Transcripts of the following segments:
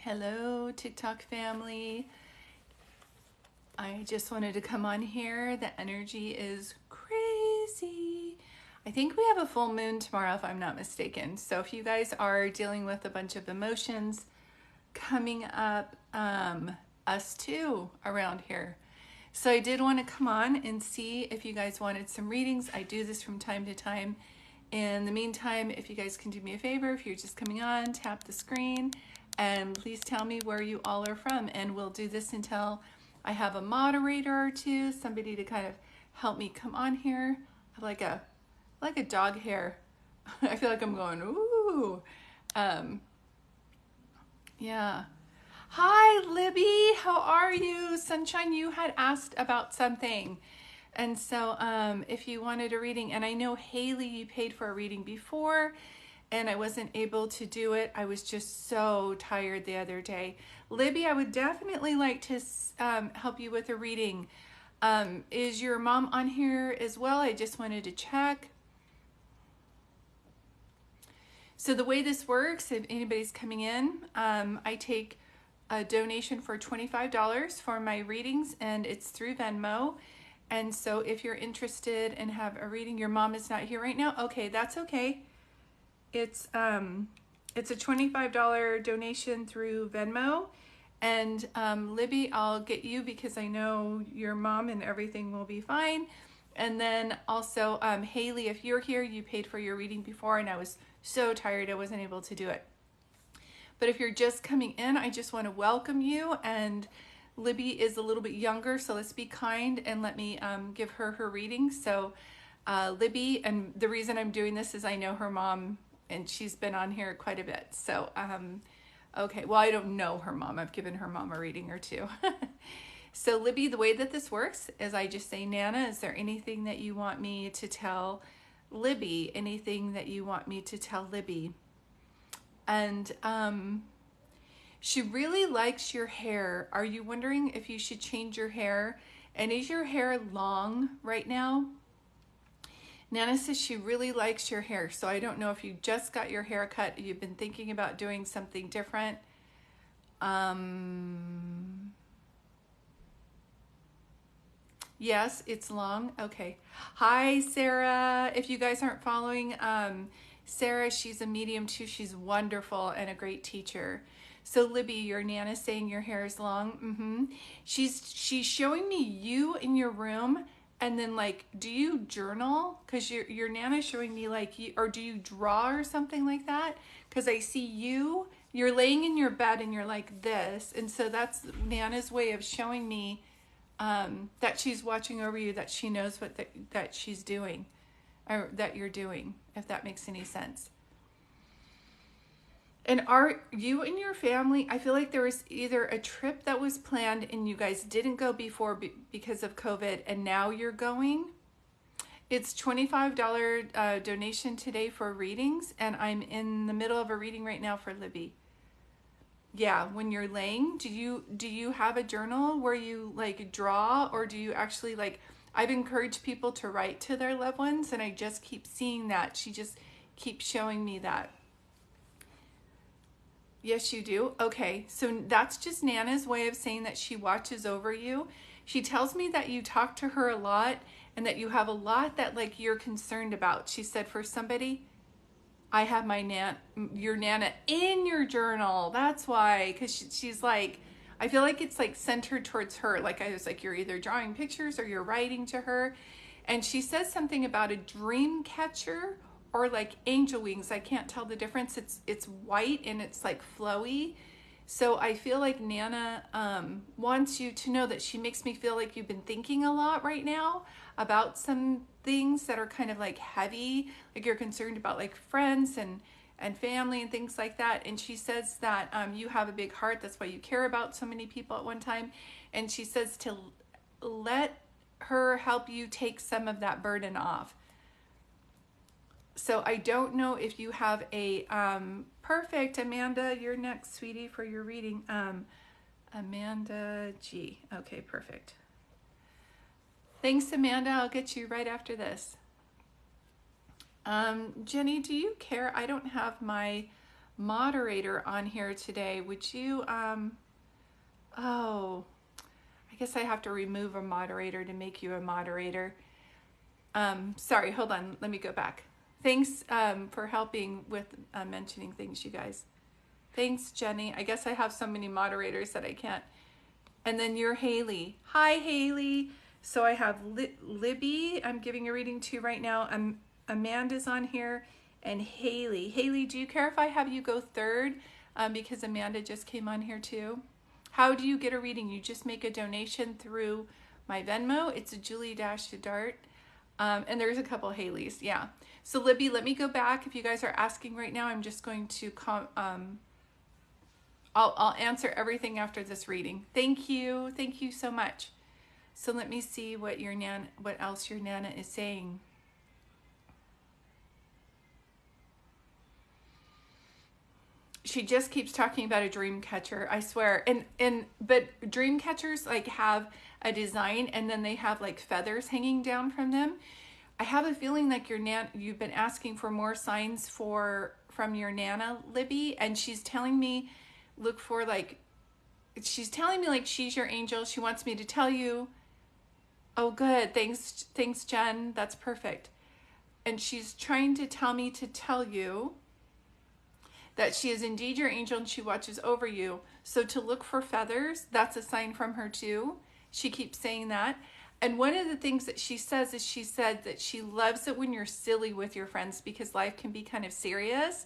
Hello, TikTok family. I just wanted to come on here. The energy is crazy. I think we have a full moon tomorrow, if I'm not mistaken. So if you guys are dealing with a bunch of emotions coming up, us too around here. So I did want to come on and see if you guys wanted some readings. I do this from time to time. In the meantime, if you guys can do me a favor, if you're just coming on, tap the screen and please tell me where you all are from. And we'll do this until I have a moderator or two, somebody to kind of help me come on here. I have like a dog hair. I feel like I'm going, ooh. Yeah. Hi, Libby. How are you? Sunshine, you had asked about something. And so if you wanted a reading, and I know Haley, you paid for a reading before, and I wasn't able to do it. I was just so tired the other day. Libby, I would definitely like to help you with a reading. Is your mom on here as well? I just wanted to check. So the way this works, if anybody's coming in, I take a donation for $25 for my readings, and it's through Venmo. And so if you're interested and have a reading, your mom is not here right now. Okay, that's okay. It's a $25 donation through Venmo. And Libby, I'll get you because I know your mom and everything will be fine. And then also Haley, if you're here, you paid for your reading before and I was so tired I wasn't able to do it. But if you're just coming in, I just want to welcome you. And Libby is a little bit younger, so let's be kind and let me give her reading. So Libby, and the reason I'm doing this is I know her mom and she's been on here quite a bit. So, okay, well, I don't know her mom. I've given her mom a reading or two. So Libby, the way that this works is I just say, Nana, is there anything that you want me to tell Libby? Anything that you want me to tell Libby? And she really likes your hair. Are you wondering if you should change your hair? And is your hair long right now? Nana says she really likes your hair. So I don't know if you just got your hair cut, you've been thinking about doing something different. Yes, it's long. Okay. Hi, Sarah. If you guys aren't following, Sarah, she's a medium too. She's wonderful and a great teacher. So Libby, your Nana's saying your hair is long. She's showing me you in your room, and then like, do you journal? Because your Nana's showing me like you, or do you draw or something like that? Because I see you're laying in your bed and you're like this, and so that's Nana's way of showing me that she's watching over you, that she knows what that she's doing, or that you're doing, if that makes any sense. And are you and your family, I feel like there was either a trip that was planned and you guys didn't go before because of COVID, and now you're going. It's $25 donation today for readings, and I'm in the middle of a reading right now for Libby. Yeah, when you're laying, do you have a journal where you like draw, or do you actually like, I've encouraged people to write to their loved ones, and I just keep seeing that. She just keeps showing me that. Yes, you do. Okay, so that's just Nana's way of saying that she watches over you. She tells me that you talk to her a lot and that you have a lot that like you're concerned about. She said for somebody, I have your Nana in your journal. That's why, because she's like, I feel like it's like centered towards her. Like I was like, you're either drawing pictures or you're writing to her. And she says something about a dream catcher or like angel wings. I can't tell the difference. It's white and it's like flowy. So I feel like Nana wants you to know that she makes me feel like you've been thinking a lot right now about some things that are kind of like heavy, like you're concerned about like friends and family and things like that. And she says that you have a big heart. That's why you care about so many people at one time. And she says to let her help you take some of that burden off. So I don't know if you have a perfect. Amanda, you're next, sweetie, for your reading. Amanda G. Okay, perfect. Thanks, Amanda. I'll get you right after this. Jenny, do you care? I don't have my moderator on here today. Would you, oh, I guess I have to remove a moderator to make you a moderator. Sorry, hold on. Let me go back. Thanks for helping with mentioning things, you guys. Thanks, Jenny. I guess I have so many moderators that I can't. And then you're Haley. Hi, Haley. So I have Libby, I'm giving a reading to right now. Amanda's on here, and Haley. Haley, do you care if I have you go third? Because Amanda just came on here too. How do you get a reading? You just make a donation through my Venmo. It's a Julie-Dart. And there's a couple Haleys, yeah. So Libby, let me go back. If you guys are asking right now, I'm just going to I'll answer everything after this reading. Thank you so much. So let me see what else your Nana is saying. She just keeps talking about a dream catcher, I swear. But dream catchers like have a design, and then they have like feathers hanging down from them. I have a feeling like you've been asking for more signs from your Nana, Libby, and she's telling me look for she's telling me like she's your angel. She wants me to tell you. Oh, good. Thanks, Jen. That's perfect. And she's trying to tell me to tell you that she is indeed your angel and she watches over you. So to look for feathers, that's a sign from her too. She keeps saying that. And one of the things that she says is she said that she loves it when you're silly with your friends because life can be kind of serious.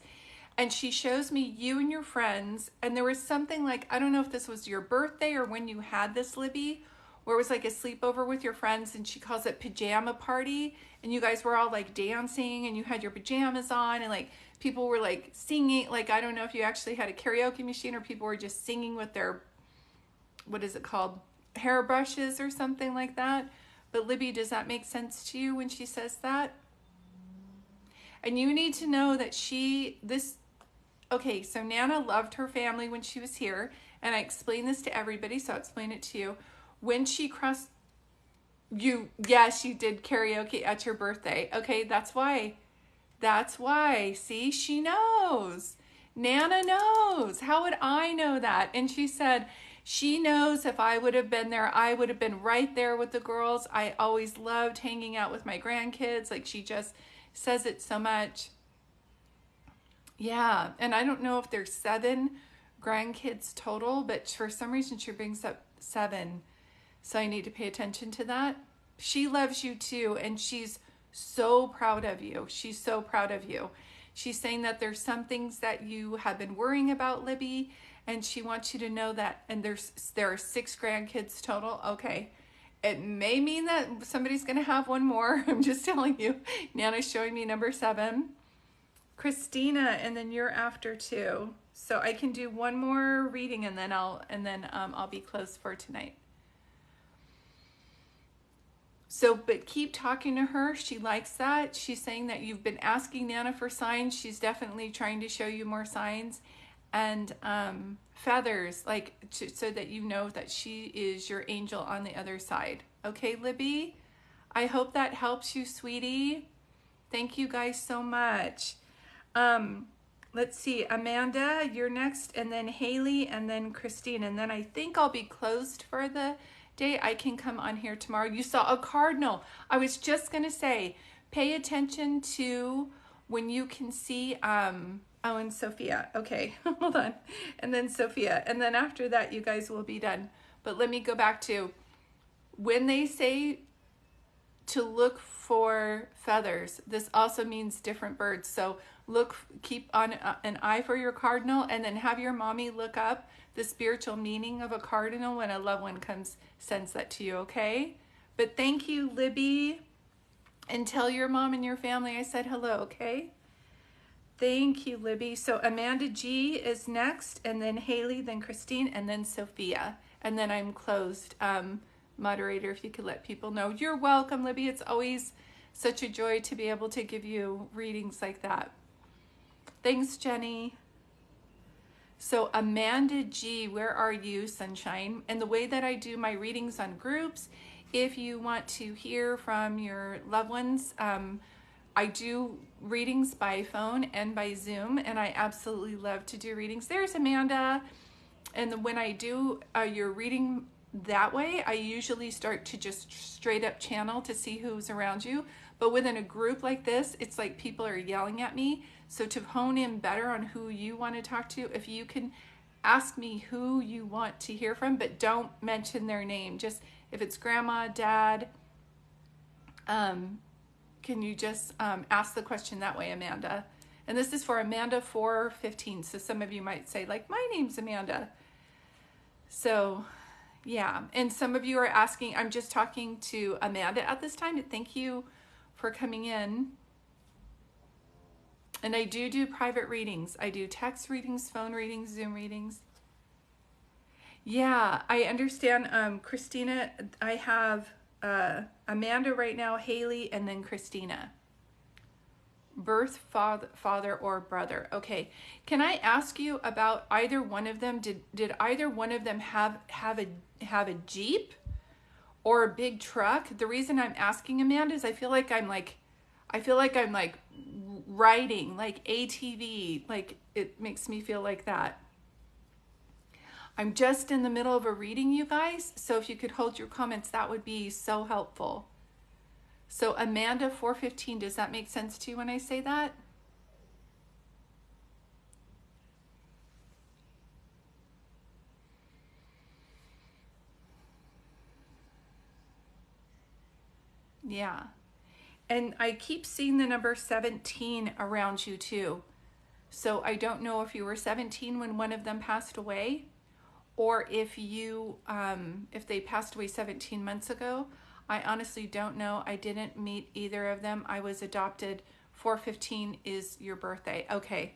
And she shows me you and your friends. And there was something like, I don't know if this was your birthday or when you had this, Libby, where it was like a sleepover with your friends, and she calls it pajama party, and you guys were all like dancing and you had your pajamas on, and like people were like singing, like I don't know if you actually had a karaoke machine or people were just singing with their, what is it called, hairbrushes or something like that. But Libby, does that make sense to you when she says that? And you need to know that okay, so Nana loved her family when she was here, and I explained this to everybody, so I'll explain it to you. When she crossed yes, you did karaoke at your birthday. Okay, that's why. See, she knows. Nana knows. How would I know that? And she said, she knows if I would have been there, I would have been right there with the girls. I always loved hanging out with my grandkids. Like she just says it so much. Yeah, and I don't know if there's 7 grandkids total, but for some reason she brings up 7. So I need to pay attention to that. She loves you too, and she's so proud of you. She's so proud of you. She's saying that there's some things that you have been worrying about, Libby, and she wants you to know that. And there are 6 grandkids total. Okay. It may mean that somebody's going to have one more. I'm just telling you. Nana's showing me number 7. Christina, and then you're after too. So I can do one more reading, and then I'll be closed for tonight. So, but keep talking to her. She likes that. She's saying that you've been asking Nana for signs. She's definitely trying to show you more signs. And feathers, so that you know that she is your angel on the other side. Okay, Libby? I hope that helps you, sweetie. Thank you guys so much. Let's see. Amanda, you're next. And then Haley, and then Christine. And then I think I'll be closed for the day. I can come on here tomorrow. You saw a cardinal. I was just gonna say, pay attention to when you can see oh, and Sophia. Okay, hold on. And then Sophia, and then after that you guys will be done. But let me go back to when they say to look for feathers, this also means different birds. So keep on an eye for your cardinal, and then have your mommy look up the spiritual meaning of a cardinal when a loved one sends that to you, okay? But thank you, Libby, and tell your mom and your family I said hello, okay? Thank you, Libby. So Amanda G is next, and then Haley, then Christine, and then Sophia. And then I'm closed. Moderator, if you could let people know. You're welcome, Libby. It's always such a joy to be able to give you readings like that. Thanks, Jenny. So Amanda G, where are you, sunshine? And the way that I do my readings on groups, if you want to hear from your loved ones, I do readings by phone and by Zoom, and I absolutely love to do readings. There's Amanda. And when I do your reading that way, I usually start to just straight up channel to see who's around you. But within a group like this, it's like people are yelling at me. So to hone in better on who you want to talk to, if you can ask me who you want to hear from, but don't mention their name. Just if it's grandma, dad, can you just ask the question that way, Amanda? And this is for Amanda 415. So some of you might say, like, my name's Amanda. So yeah, and some of you are asking, I'm just talking to Amanda at this time. Thank you for coming in. And I do private readings. I do text readings, phone readings, Zoom readings. Yeah, I understand, Christina. I have Amanda right now, Haley, and then Christina. Birth, father or brother. Okay, can I ask you about either one of them? Did either one of them have a Jeep or a big truck? The reason I'm asking, Amanda, is I feel like I'm riding like ATV, like it makes me feel like that. I'm just in the middle of a reading, you guys, so if you could hold your comments, that would be so helpful. So Amanda 415, does that make sense to you when I say that? Yeah. And I keep seeing the number 17 around you too. So I don't know if you were 17 when one of them passed away, or if you if they passed away 17 months ago. I honestly don't know. I didn't meet either of them. I was adopted. 415 is your birthday. Okay.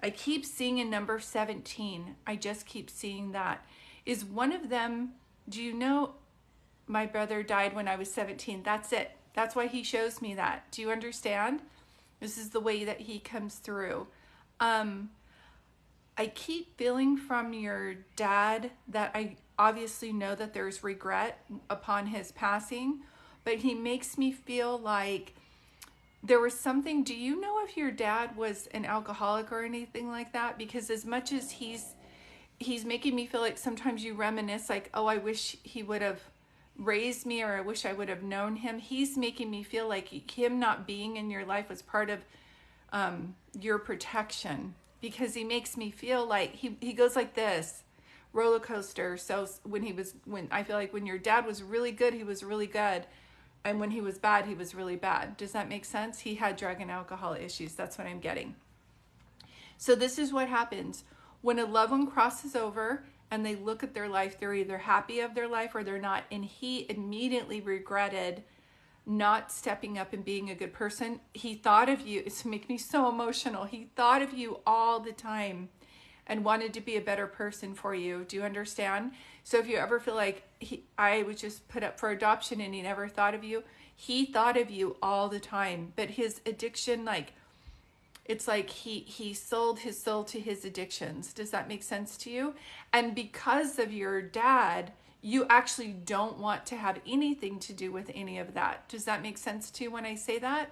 I keep seeing a number 17. I just keep seeing that. Is one of them, do you know, my brother died when I was 17. That's it. That's why he shows me that. Do you understand? This is the way that he comes through. I keep feeling from your dad that I obviously know that there's regret upon his passing, but he makes me feel like there was something. Do you know if your dad was an alcoholic or anything like that? Because as much as he's making me feel like sometimes you reminisce like, oh, I wish he would have raised me, or I wish I would have known him. He's making me feel like him not being in your life was part of your protection, because he makes me feel like he goes like this roller coaster. So when I feel like when your dad was really good, he was really good, and when he was bad, he was really bad. Does that make sense? He had drug and alcohol issues. That's what I'm getting. So this is what happens when a loved one crosses over and they look at their life. They're either happy of their life or they're not. And he immediately regretted not stepping up and being a good person. He thought of you. It's making me so emotional. He thought of you all the time and wanted to be a better person for you. Do you understand? So if you ever feel like I was just put up for adoption and he never thought of you, he thought of you all the time. But his addiction, like, it's like he sold his soul to his addictions. Does that make sense to you? And because of your dad, you actually don't want to have anything to do with any of that. Does that make sense to you when I say that?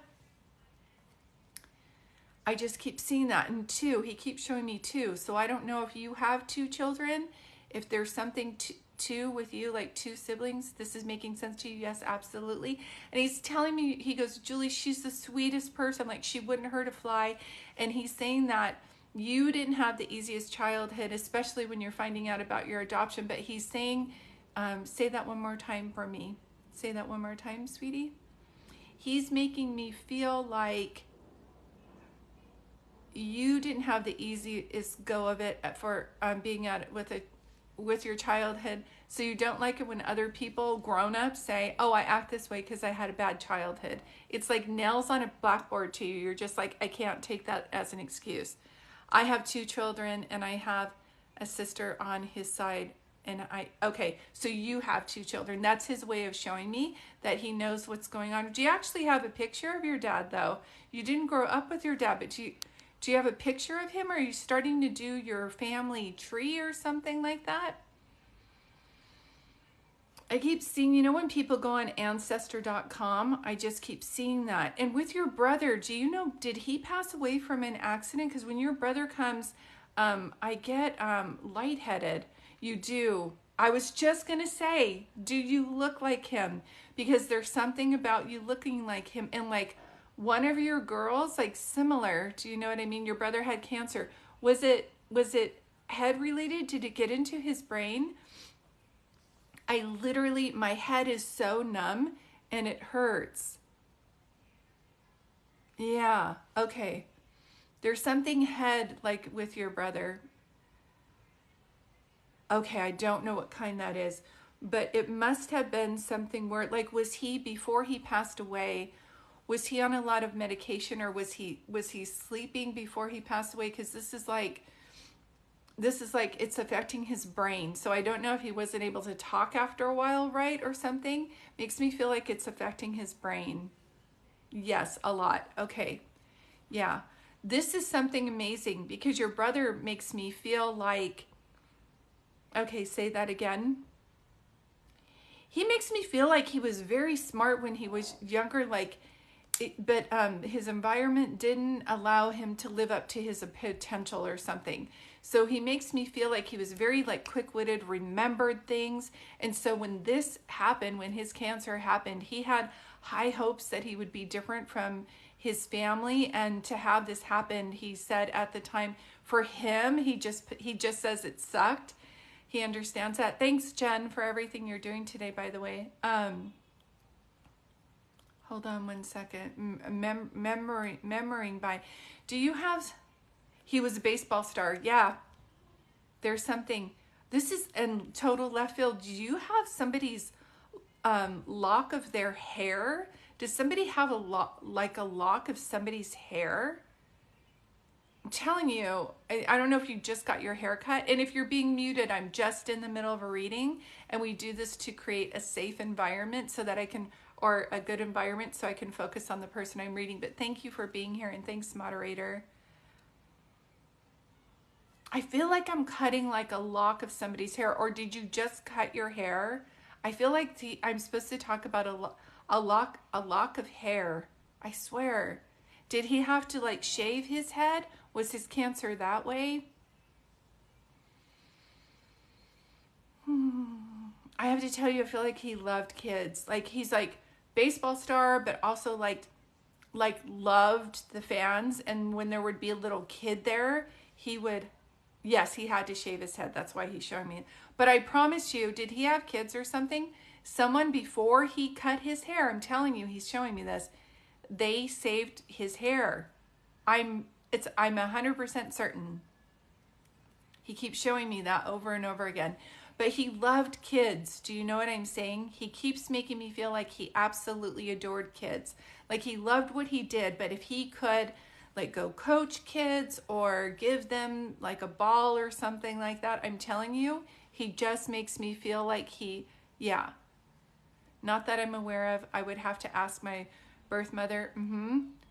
I just keep seeing that. And two, he keeps showing me two. So I don't know if you have two children, if there's something two with you, like two siblings. This is making sense to you? Yes, absolutely. And he's telling me, he goes, Julie, she's the sweetest person. Like, she wouldn't hurt a fly. And he's saying that you didn't have the easiest childhood, especially when you're finding out about your adoption. But he's saying, say that one more time for me. Say that one more time, sweetie. He's making me feel like you didn't have the easiest go of it for being at it with your childhood. So you don't like it when other people, grown-ups, say, oh, I act this way because I had a bad childhood. It's like nails on a blackboard to you. You're just like, I can't take that as an excuse. I have two children and I have a sister on his side. And okay, so you have two children. That's his way of showing me that he knows what's going on. Do you actually have a picture of your dad, though? You didn't grow up with your dad, but do you have a picture of him? Or are you starting to do your family tree or something like that? I keep seeing, you know, when people go on ancestor.com, I just keep seeing that. And with your brother, do you know, did he pass away from an accident? Because when your brother comes, I get lightheaded. You do. I was just going to say, do you look like him? Because there's something about you looking like him. And like one of your girls, like similar, do you know what I mean? Your brother had cancer. Was it head related? Did it get into his brain? I literally, my head is so numb and it hurts. Yeah, okay. There's something head like with your brother. Okay, I don't know what kind that is, but it must have been something where, like, was he before he passed away? Was he on a lot of medication, or was he sleeping before he passed away? Because this is like it's affecting his brain. So I don't know if he wasn't able to talk after a while, right, or something. Makes me feel like it's affecting his brain. Yes, a lot. Okay. Yeah. This is something amazing because your brother makes me feel like, okay, say that again. He makes me feel like he was very smart when he was younger, like, but his environment didn't allow him to live up to his potential or something. So he makes me feel like he was very like quick-witted, remembered things. And so when this happened, when his cancer happened, he had high hopes that he would be different from his family. And to have this happen, he said at the time, for him, he just says it sucked. He understands that. Thanks, Jen, for everything you're doing today, by the way. Hold on one second. Memorying by. Do you have? He was a baseball star. Yeah. There's something. This is in total left field. Do you have somebody's lock of their hair? Does somebody have a lock of somebody's hair? I'm telling you, I don't know if you just got your hair cut. And if you're being muted, I'm just in the middle of a reading. And we do this to create a safe environment so that I can, or a good environment so I can focus on the person I'm reading. But thank you for being here, and thanks, moderator. I feel like I'm cutting like a lock of somebody's hair. Or did you just cut your hair? I feel like I'm supposed to talk about a lock of hair. I swear. Did he have to like shave his head? Was his cancer that way? I have to tell you, I feel like he loved kids. Like he's like baseball star, but also like loved the fans. And when there would be a little kid there, he would, yes, he had to shave his head. That's why he's showing me. But I promise you, did he have kids or something? Someone before he cut his hair, I'm telling you, he's showing me this. They saved his hair. I'm 100% certain. He keeps showing me that over and over again. But he loved kids. Do you know what I'm saying? He keeps making me feel like he absolutely adored kids. Like he loved what he did, but if he could like go coach kids or give them like a ball or something like that, I'm telling you, he just makes me feel like yeah. Not that I'm aware of. I would have to ask my birth mother.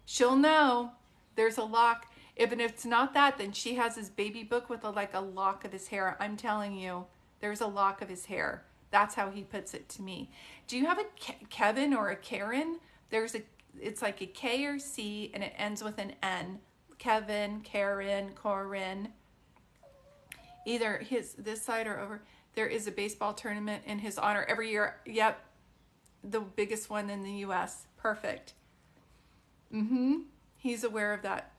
She'll know. There's a lock. If it's not that, then she has his baby book with like a lock of his hair. I'm telling you, there's a lock of his hair. That's how he puts it to me. Do you have a Kevin or a Karen? It's like a K or C and it ends with an N. Kevin, Karen, Corinne. Either this side or over. There is a baseball tournament in his honor every year. Yep. The biggest one in the US. Perfect. He's aware of that.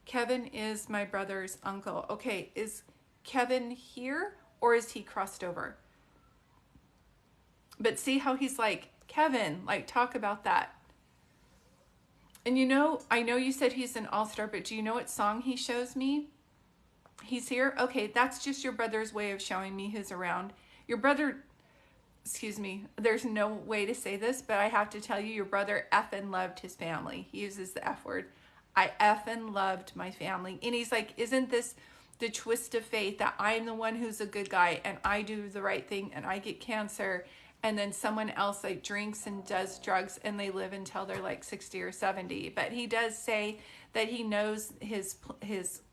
Kevin is my brother's uncle. Okay, is Kevin here or is he crossed over? But see how he's like, Kevin, like talk about that. And you know, I know you said he's an all-star, but do you know what song he shows me? He's here? Okay, that's just your brother's way of showing me who's around. Your brother, excuse me, there's no way to say this, but I have to tell you, your brother effing loved his family. He uses the F word. I effing loved my family. And he's like, isn't this the twist of fate that I'm the one who's a good guy and I do the right thing and I get cancer, and then someone else like drinks and does drugs and they live until they're like 60 or 70. But he does say that he knows his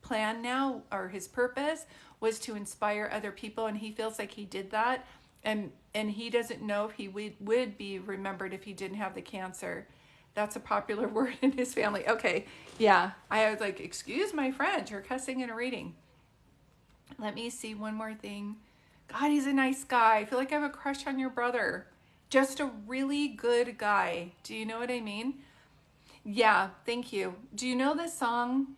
plan now, or his purpose was to inspire other people, and he feels like he did that. And he doesn't know if he would be remembered if he didn't have the cancer. That's a popular word in his family. Okay, yeah. I was like, excuse my French, or cussing in a reading. Let me see one more thing. God, he's a nice guy. I feel like I have a crush on your brother. Just a really good guy. Do you know what I mean? Yeah, thank you. Do you know the song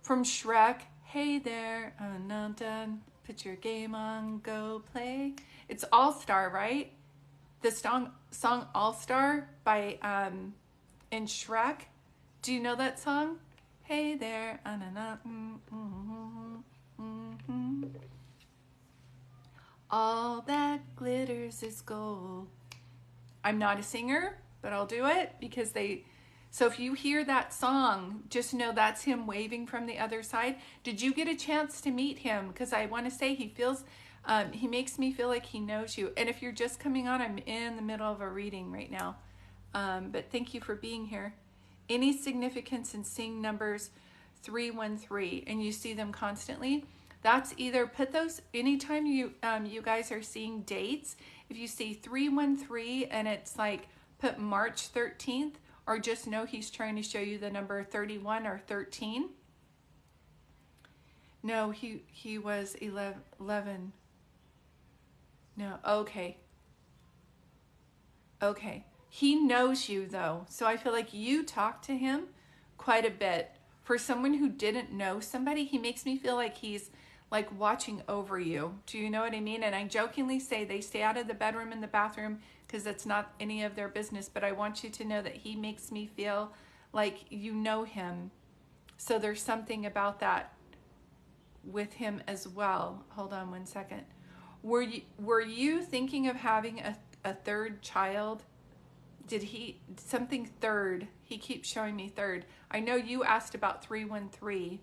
from Shrek? Hey there, I'm not done. Put your game on, go play. It's All Star, right? The song All Star by in Shrek. Do you know that song? Hey there, all that glitters is gold. I'm not a singer, but I'll do it because they. So if you hear that song, just know that's him waving from the other side. Did you get a chance to meet him? Because I want to say he makes me feel like he knows you. And if you're just coming on, I'm in the middle of a reading right now. But thank you for being here. Any significance in seeing numbers 313 and you see them constantly? That's either put those anytime you guys are seeing dates. If you see 313 and it's like put March 13th, or just know he's trying to show you the number 31 or 13. No, he was 11. No, okay. Okay. He knows you though. So I feel like you talk to him quite a bit. For someone who didn't know somebody, he makes me feel like he's like watching over you. Do you know what I mean? And I jokingly say they stay out of the bedroom and the bathroom because it's not any of their business. But I want you to know that he makes me feel like you know him. So there's something about that with him as well. Hold on one second. Were you thinking of having a third child? Did he, something third? He keeps showing me third. I know you asked about 313.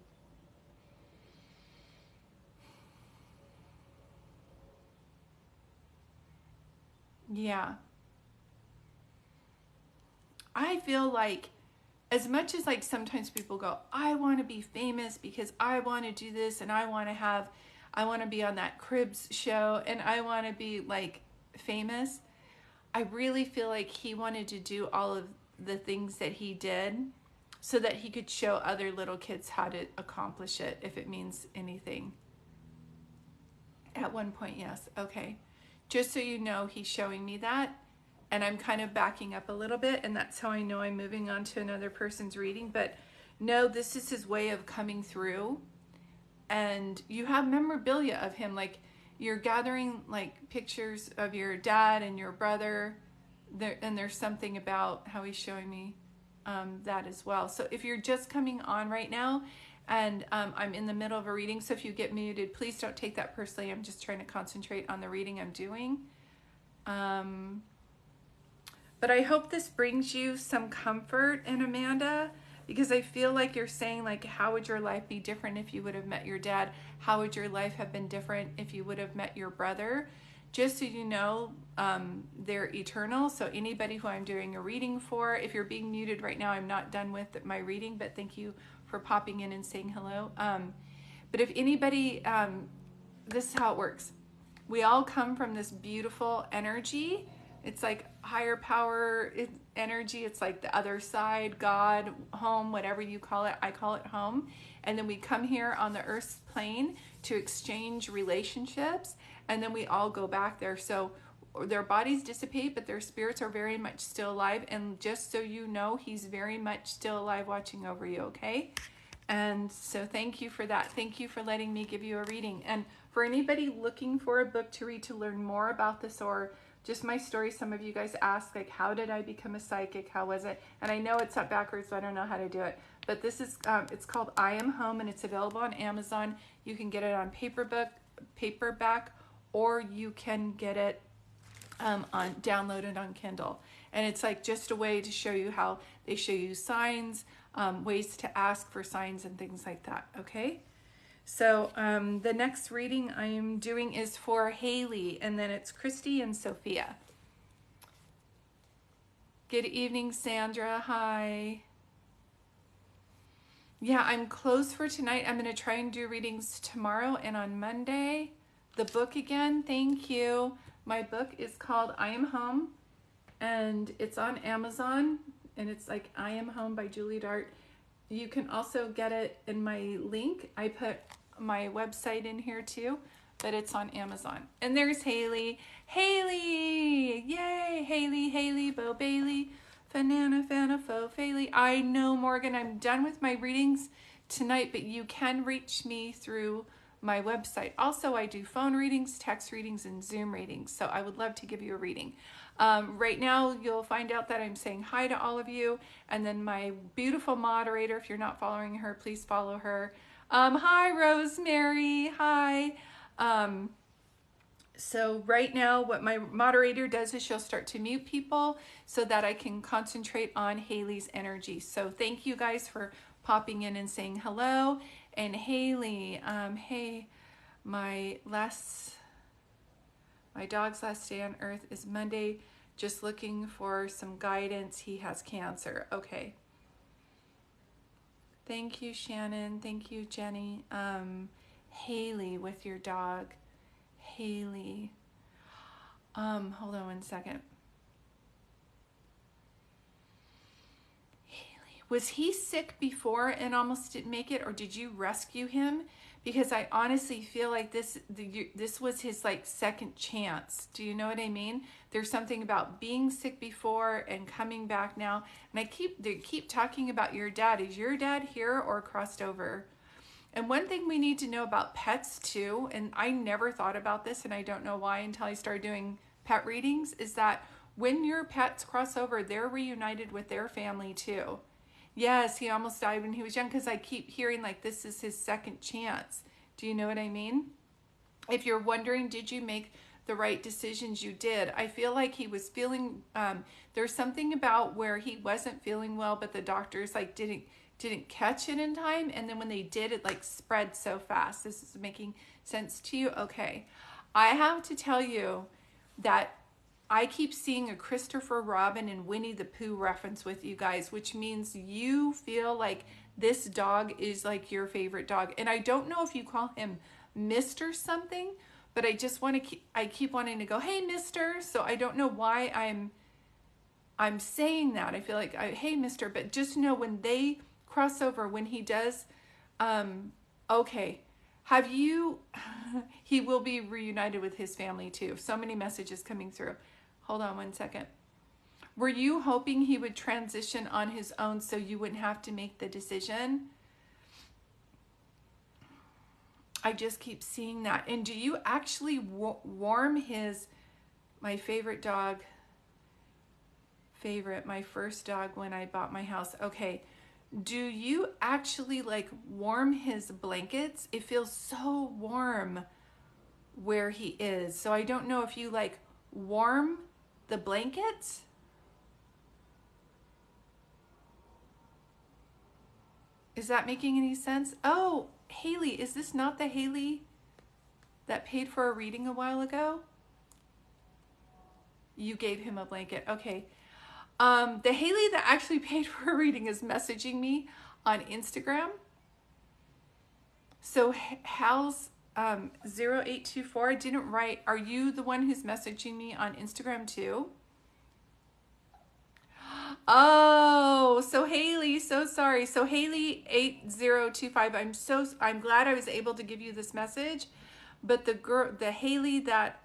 Yeah. I feel like as much as like sometimes people go, I want to be famous because I want to do this and I want to be on that Cribs show and I want to be like famous. I really feel like he wanted to do all of the things that he did so that he could show other little kids how to accomplish it, if it means anything. At one point, yes. Okay. Just so you know, he's showing me that. And I'm kind of backing up a little bit. And that's how I know I'm moving on to another person's reading. But no, this is his way of coming through. And you have memorabilia of him. Like you're gathering like pictures of your dad and your brother. And there's something about how he's showing me that as well. So if you're just coming on right now, and I'm in the middle of a reading, so if you get muted, please don't take that personally. I'm just trying to concentrate on the reading I'm doing. But I hope this brings you some comfort, and Amanda, because I feel like you're saying, like, how would your life be different if you would have met your dad? How would your life have been different if you would have met your brother? Just so you know, they're eternal. So anybody who I'm doing a reading for, if you're being muted right now, I'm not done with my reading, but thank you for popping in and saying hello. But if anybody, this is how it works. We all come from this beautiful energy. It's like higher power energy. It's like the other side, God, home, whatever you call it. I call it home. And then we come here on the earth's plane to exchange relationships. And then we all go back there. So their bodies dissipate, but their spirits are very much still alive. And just so you know, he's very much still alive watching over you, okay? And so thank you for that. Thank you for letting me give you a reading. And for anybody looking for a book to read to learn more about this, or just my story, some of you guys ask, like, how did I become a psychic? How was it? And I know it's up backwards, so I don't know how to do it. But this is, it's called I Am Home, and it's available on Amazon. You can get it on paperback, or you can get it downloaded on Kindle. And it's like just a way to show you how they show you signs, ways to ask for signs and things like that. Okay. So the next reading I'm doing is for Haley, and then it's Christy and Sophia. Good evening, Sandra. Hi. Yeah, I'm closed for tonight. I'm going to try and do readings tomorrow and on Monday. The book again, thank you. My book is called I Am Home, and it's on Amazon, and it's like I Am Home by Julie Dart. You can also get it in my link. I put my website in here too, but it's on Amazon. And there's Haley. Haley! Yay! Haley, Bo Bailey, Fanana, Fana, Fo, Faley. I know, Morgan, I'm done with my readings tonight, but you can reach me through my website. Also, I do phone readings, text readings, and Zoom readings, so I would love to give you a reading. Right now, you'll find out that I'm saying hi to all of you, and then my beautiful moderator, if you're not following her, please follow her. Hi, Rosemary. Hi. So right now, what my moderator does is she'll start to mute people so that I can concentrate on Haley's energy. So thank you guys for popping in and saying hello. And Haley, hey, my dog's last day on earth is Monday. Just looking for some guidance. He has cancer. Okay. Thank you, Shannon. Thank you, Jenny. Haley with your dog. Haley. Hold on one second. Haley. Was he sick before and almost didn't make it, or did you rescue him? Because I honestly feel like this was his like second chance. Do you know what I mean? There's something about being sick before and coming back now. And they keep talking about your dad. Is your dad here or crossed over? And one thing we need to know about pets too, and I never thought about this and I don't know why until I started doing pet readings, is that when your pets cross over, they're reunited with their family too. Yes, he almost died when he was young, because I keep hearing like this is his second chance. Do you know what I mean? If you're wondering, did you make the right decisions? You did. I feel like he was feeling, there's something about where he wasn't feeling well, but the doctors like didn't catch it in time, and then when they did, it like spread so fast. This is making sense to you? Okay. I have to tell you that I keep seeing a Christopher Robin and Winnie the Pooh reference with you guys, which means you feel like this dog is like your favorite dog. And I don't know if you call him Mr. something, but I just want to I keep wanting to go, hey, Mr. So I don't know why I'm saying that. I feel like, hey, Mr. But just know when they cross over, when he does, okay. Have you, he will be reunited with his family too. So many messages coming through. Hold on one second. Were you hoping he would transition on his own so you wouldn't have to make the decision? I just keep seeing that. And do you actually warm my favorite dog, my first dog when I bought my house? Okay. Do you actually like warm his blankets? It feels so warm where he is. So I don't know if you like warm the blankets. Is that making any sense? Oh, Haley, is this not the Haley that paid for a reading a while ago? You gave him a blanket. Okay. The Haley that actually paid for a reading is messaging me on Instagram. So Hal's 0824, I didn't write. Are you the one who's messaging me on Instagram too? Oh, so Haley, so sorry. So Haley 8025, I'm glad I was able to give you this message. But the Haley that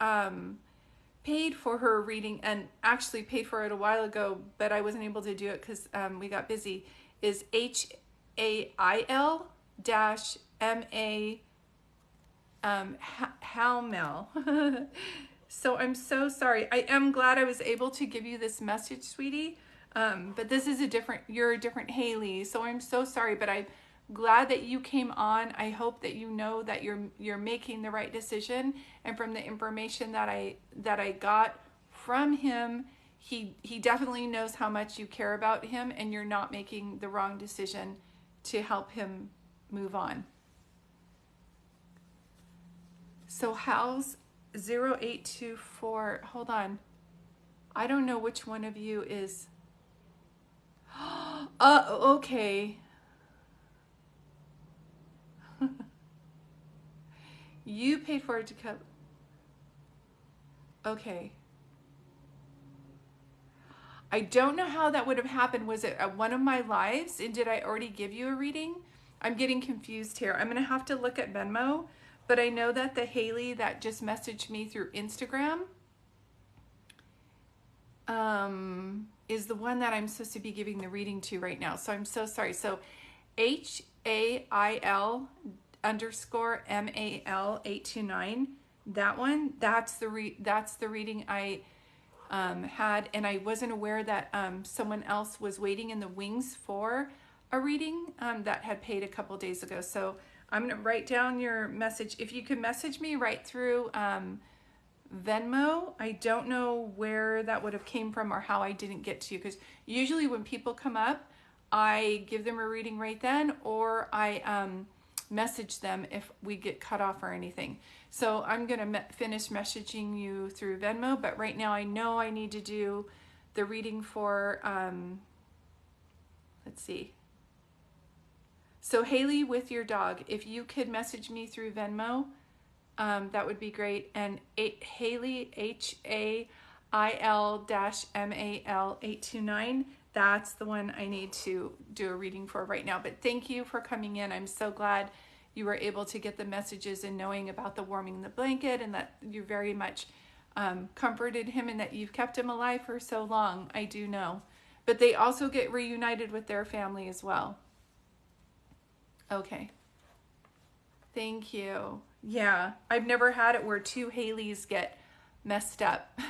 paid for her reading and actually paid for it a while ago, but I wasn't able to do it because we got busy, is HAIL-MA Halmel. So I'm so sorry. I am glad I was able to give you this message, sweetie. But this is you're a different Haley. So I'm so sorry, but I'm glad that you came on. I hope that you know that you're making the right decision. And from the information that I got from him, he definitely knows how much you care about him, and you're not making the wrong decision to help him move on. So Hal's 0824, hold on. I don't know which one of you is. Okay. You paid for it to come. Okay. I don't know how that would have happened. Was it at one of my lives? And did I already give you a reading? I'm getting confused here. I'm going to have to look at Venmo, but I know that the Haley that just messaged me through Instagram is the one that I'm supposed to be giving the reading to right now. So I'm so sorry. So HAIL underscore MAL 829. That one, that's the reading I had, and I wasn't aware that someone else was waiting in the wings for a reading that had paid a couple days ago. So I'm going to write down your message. If you can message me right through Venmo. I don't know where that would have came from or how I didn't get to you, because usually when people come up, I give them a reading right then, or I message them if we get cut off or anything. So I'm going to finish messaging you through Venmo, but right now I know I need to do the reading for, let's see. So Haley with your dog, if you could message me through Venmo, that would be great. And Haley, HAIL-MAL 829, that's the one I need to do a reading for right now. But thank you for coming in. I'm so glad you were able to get the messages and knowing about the warming the blanket, and that you very much comforted him and that you've kept him alive for so long. I do know. But they also get reunited with their family as well. Okay. Thank you. Yeah, I've never had it where two Haleys get messed up.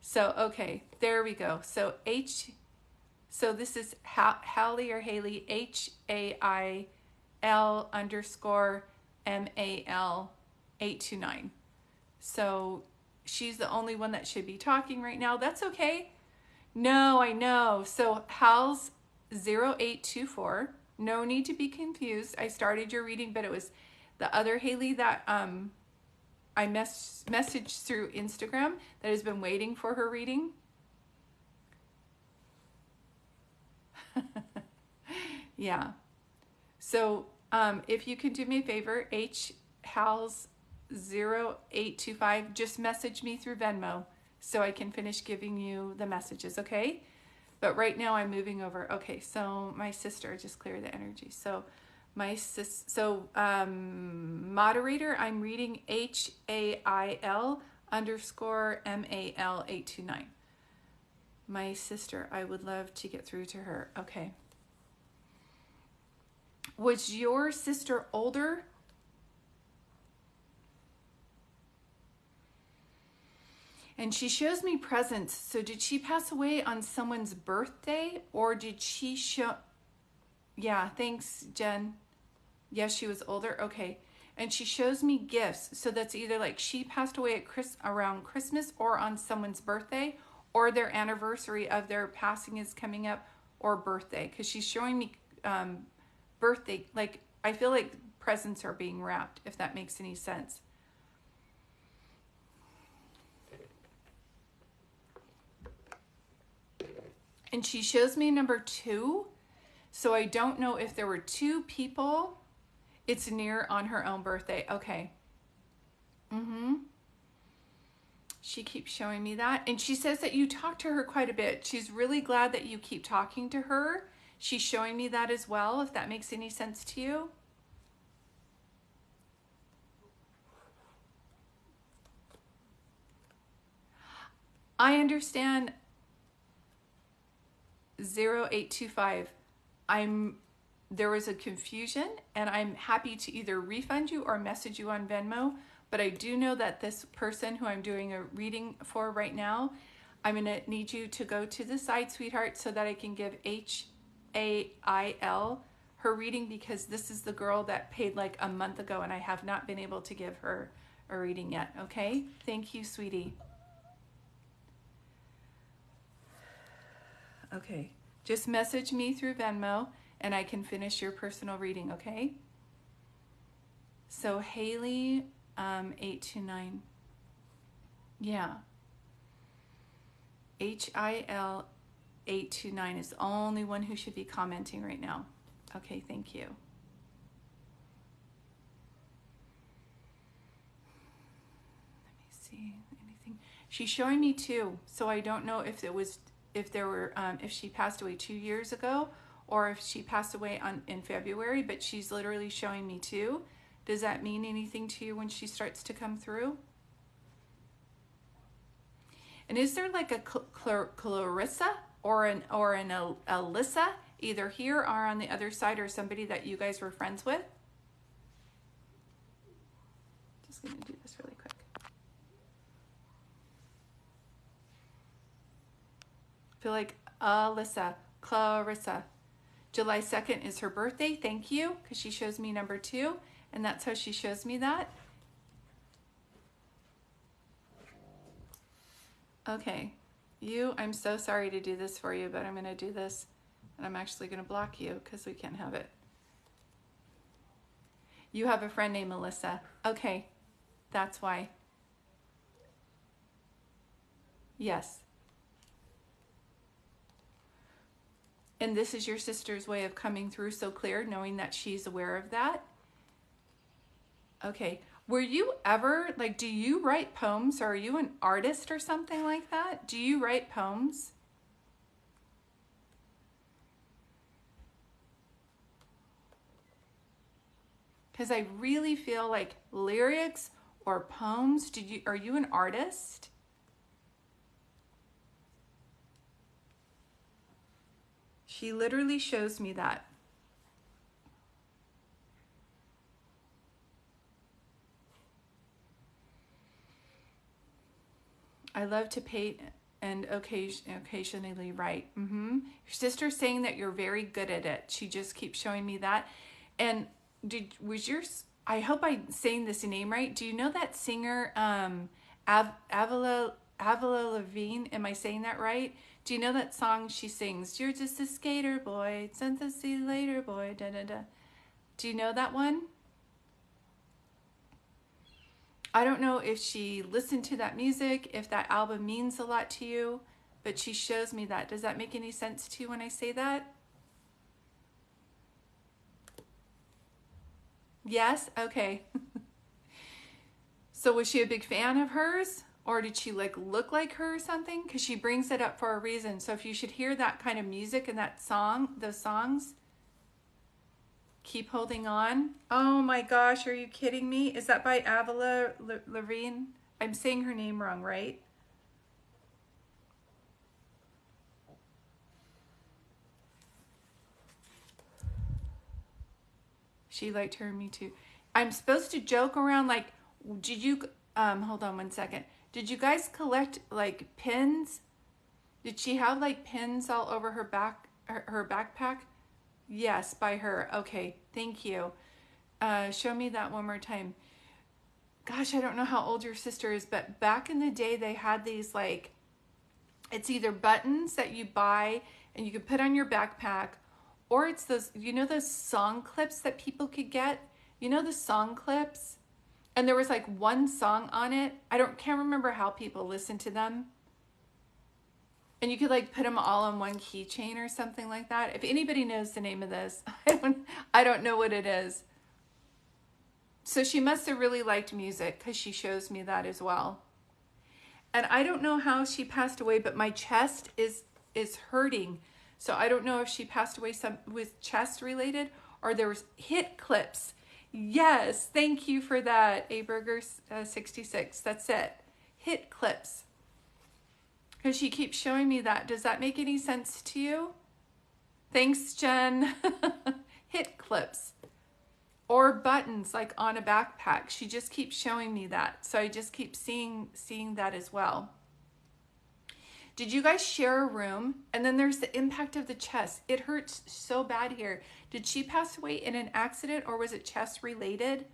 So, okay, there we go. So this is Hallie or Haley, HAIL underscore MAL 829. So she's the only one that should be talking right now. That's okay. No, I know. So Hal's 0824. No need to be confused. I started your reading, but it was the other Haley that I messaged through Instagram that has been waiting for her reading. Yeah. So if you could do me a favor, HALS 0825, just message me through Venmo so I can finish giving you the messages, okay? But right now I'm moving over. Okay, so my sister, just clear the energy. So moderator, I'm reading HAIL underscore MAL 829. My sister, I would love to get through to her. Okay. Was your sister older? And she shows me presents. So did she pass away on someone's birthday, or did she show? Yeah, thanks, Jen. Yes, she was older. Okay. And she shows me gifts. So that's either like she passed away at around Christmas or on someone's birthday, or their anniversary of their passing is coming up, or birthday. Because she's showing me birthday. Like, I feel like presents are being wrapped, if that makes any sense. And she shows me number 2. So I don't know if there were 2 people. It's near on her own birthday. Okay. She keeps showing me that. And she says that you talk to her quite a bit. She's really glad that you keep talking to her. She's showing me that as well, if that makes any sense to you. I understand 0825. There was a confusion, and I'm happy to either refund you or message you on Venmo, but I do know that this person who I'm doing a reading for right now, I'm going to need you to go to the side, sweetheart, so that I can give HAIL her reading, because this is the girl that paid like a month ago, and I have not been able to give her a reading yet. Okay? Thank you, sweetie. Okay. Just message me through Venmo and I can finish your personal reading, okay? So Haley, 829. Yeah. HIL 829 is the only one who should be commenting right now. Okay, thank you. see anything. She's showing me 2, so I don't know if if she passed away 2 years ago or if she passed away in February, but she's literally showing me 2. Does that mean anything to you when she starts to come through? And is there like a Clarissa or an Alyssa, either here or on the other side, or somebody that you guys were friends with? Just gonna do this really quick. I feel like Alyssa, Clarissa. July 2nd is her birthday. Thank you, because she shows me number 2, and that's how she shows me that. Okay, I'm so sorry to do this for you, but I'm going to do this, and I'm actually going to block you because we can't have it. You have a friend named Melissa. Okay, that's why. Yes. And this is your sister's way of coming through so clear, knowing that she's aware of that. Okay. Were you ever, like, do you write poems, or are you an artist or something like that? Do you write poems? Because I really feel like lyrics or poems, are you an artist? She literally shows me that. I love to paint and occasionally write. Your sister's saying that you're very good at it. She just keeps showing me that. And I hope I'm saying this name right. Do you know that singer, Avril Lavigne? Am I saying that right? Do you know that song she sings? You're just a skater boy, sent to see you later boy, da da da. Do you know that one? I don't know if she listened to that music, if that album means a lot to you, but she shows me that. Does that make any sense to you when I say that? Yes? Okay. So was she a big fan of hers? Or did she like look like her or something? Because she brings it up for a reason. So if you should hear that kind of music and that song, those songs, keep holding on. Oh my gosh, are you kidding me? Is that by Avril Lavigne? I'm saying her name wrong, right? She liked her, me too. I'm supposed to joke around like, did you, hold on one second. Did you guys collect like pins? Did she have like pins all over her her backpack? Yes, by her. Okay, thank you. Show me that one more time. Gosh, I don't know how old your sister is, but back in the day they had these like, it's either buttons that you buy and you could put on your backpack, or it's those, you know, those song clips that people could get? You know the song clips? And there was like one song on it. Can't remember how people listened to them. And you could like put them all on one keychain or something like that. If anybody knows the name of this, I don't know what it is. So she must have really liked music because she shows me that as well. And I don't know how she passed away, but my chest is hurting. So I don't know if she passed away with chest related or there was hit clips. Yes, thank you for that, A Burger 66. That's it. Hit clips. Because she keeps showing me that. Does that make any sense to you? Thanks, Jen. Hit clips. Or buttons like on a backpack. She just keeps showing me that. So I just keep seeing that as well. Did you guys share a room? And then there's the impact of the chest. It hurts so bad here. Did she pass away in an accident or was it chest related?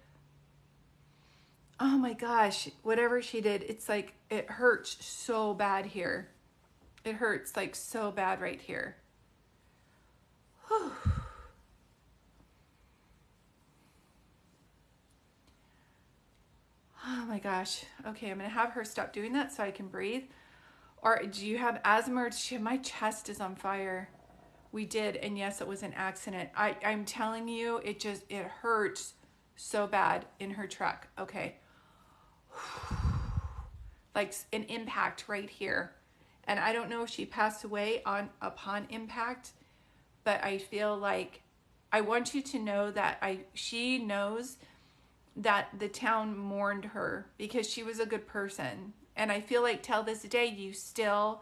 Oh my gosh, whatever she did, it's like, it hurts so bad here. It hurts like so bad right here. Whew. Oh my gosh. Okay, I'm gonna have her stop doing that so I can breathe. Or do you have asthma or my chest is on fire? We did, and yes, it was an accident. I'm telling you, it hurts so bad in her truck. Okay. like an impact right here. And I don't know if she passed away upon impact, but I feel like I want you to know that she knows that the town mourned her because she was a good person. And I feel like till this day, you still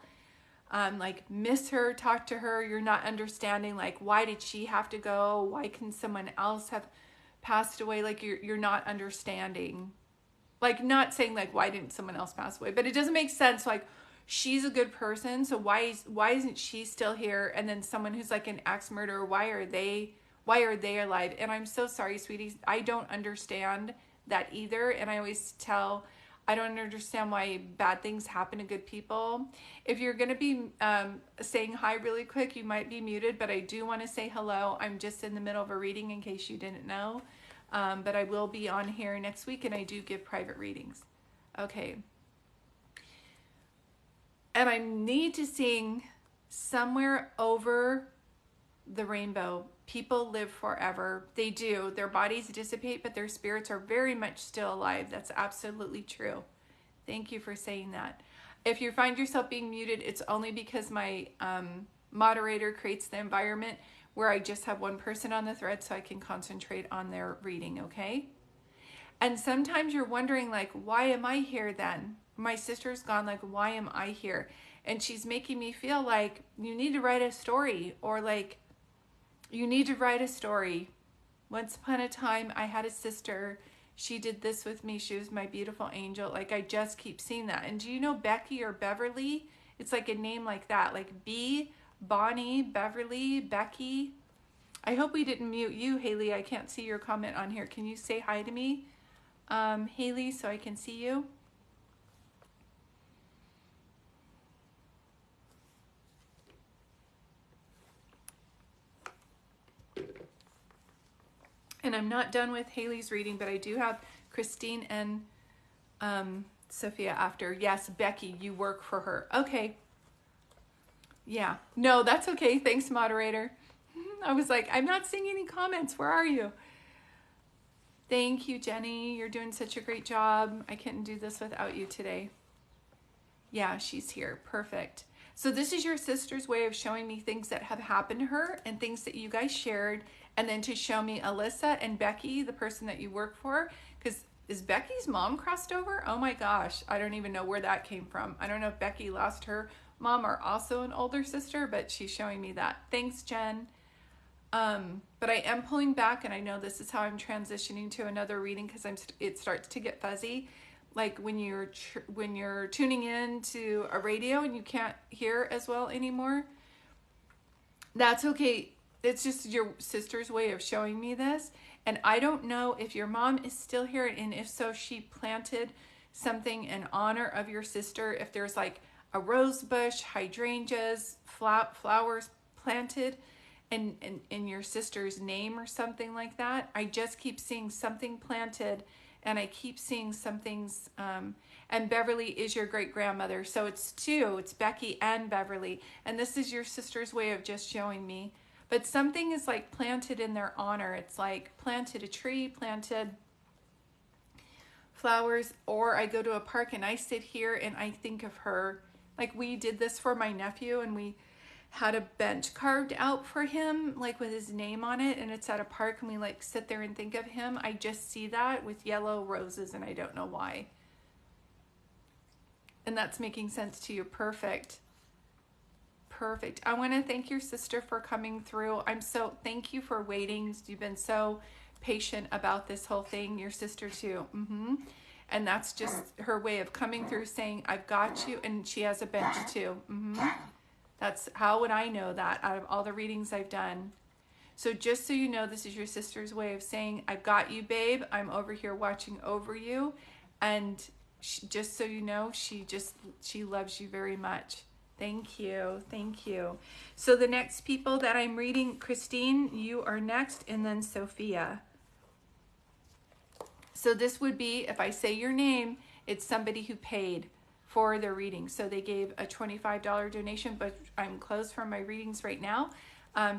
like miss her, talk to her. You're not understanding, like, why did she have to go? Why can someone else have passed away? Like, you're not understanding. Like, not saying like, why didn't someone else pass away? But it doesn't make sense. Like, she's a good person, so why isn't she still here? And then someone who's like an axe murderer, why are they alive? And I'm so sorry, sweeties, I don't understand that either. And I always tell, I don't understand why bad things happen to good people. If you're going to be saying hi really quick, you might be muted, but I do want to say hello. I'm just in the middle of a reading in case you didn't know. But I will be on here next week, and I do give private readings. Okay. And I need to sing Somewhere Over the Rainbow. People live forever. They do. Their bodies dissipate, but their spirits are very much still alive. That's absolutely true. Thank you for saying that. If you find yourself being muted, it's only because my moderator creates the environment where I just have one person on the thread so I can concentrate on their reading, okay? And sometimes you're wondering, like, why am I here then? My sister's gone, like, why am I here? And she's making me feel like you need to write a story, or like, you need to write a story. Once upon a time, I had a sister. She did this with me. She was my beautiful angel. Like, I just keep seeing that. And do you know Becky or Beverly? It's like a name like that, like B, Bonnie, Beverly, Becky. I hope we didn't mute you, Haley. I can't see your comment on here. Can you say hi to me, Haley, so I can see you? And I'm not done with Haley's reading, but I do have Christine and Sophia after. Yes, Becky, you work for her. Okay. Yeah. No, that's okay. Thanks, moderator. I was like, I'm not seeing any comments. Where are you? Thank you, Jenny. You're doing such a great job. I couldn't do this without you today. Yeah, she's here. Perfect. So this is your sister's way of showing me things that have happened to her and things that you guys shared, and then to show me Alyssa and Becky, the person that you work for, because is Becky's mom crossed over? Oh my gosh, I don't even know where that came from. I don't know if Becky lost her mom or also an older sister, but she's showing me that. Thanks, Jen. But I am pulling back, and I know this is how I'm transitioning to another reading because it starts to get fuzzy. Like when you're tuning in to a radio and you can't hear as well anymore. That's okay. It's just your sister's way of showing me this. And I don't know if your mom is still here, and if so, she planted something in honor of your sister. If there's like a rose bush, hydrangeas, flowers planted in your sister's name or something like that. I just keep seeing something planted, and I keep seeing some things. And Beverly is your great grandmother. So it's two, it's Becky and Beverly. And this is your sister's way of just showing me. But something is like planted in their honor. It's like planted a tree, planted flowers, or I go to a park and I sit here and I think of her. Like we did this for my nephew, and we had a bench carved out for him, like with his name on it, and it's at a park, and we like sit there and think of him. I just see that with yellow roses, and I don't know why. And that's making sense to you. Perfect. Perfect. I want to thank your sister for coming through. Thank you for waiting. You've been so patient about this whole thing. Your sister too. And that's just her way of coming through, saying, I've got you. And she has a bench too. That's how would I know that out of all the readings I've done? So just so you know, this is your sister's way of saying, I've got you, babe. I'm over here watching over you. And just so you know, she loves you very much. Thank you. Thank you. So the next people that I'm reading, Christine, you are next, and then Sophia. So this would be, if I say your name, it's somebody who paid for their reading. So they gave a $25 donation, but I'm closed for my readings right now.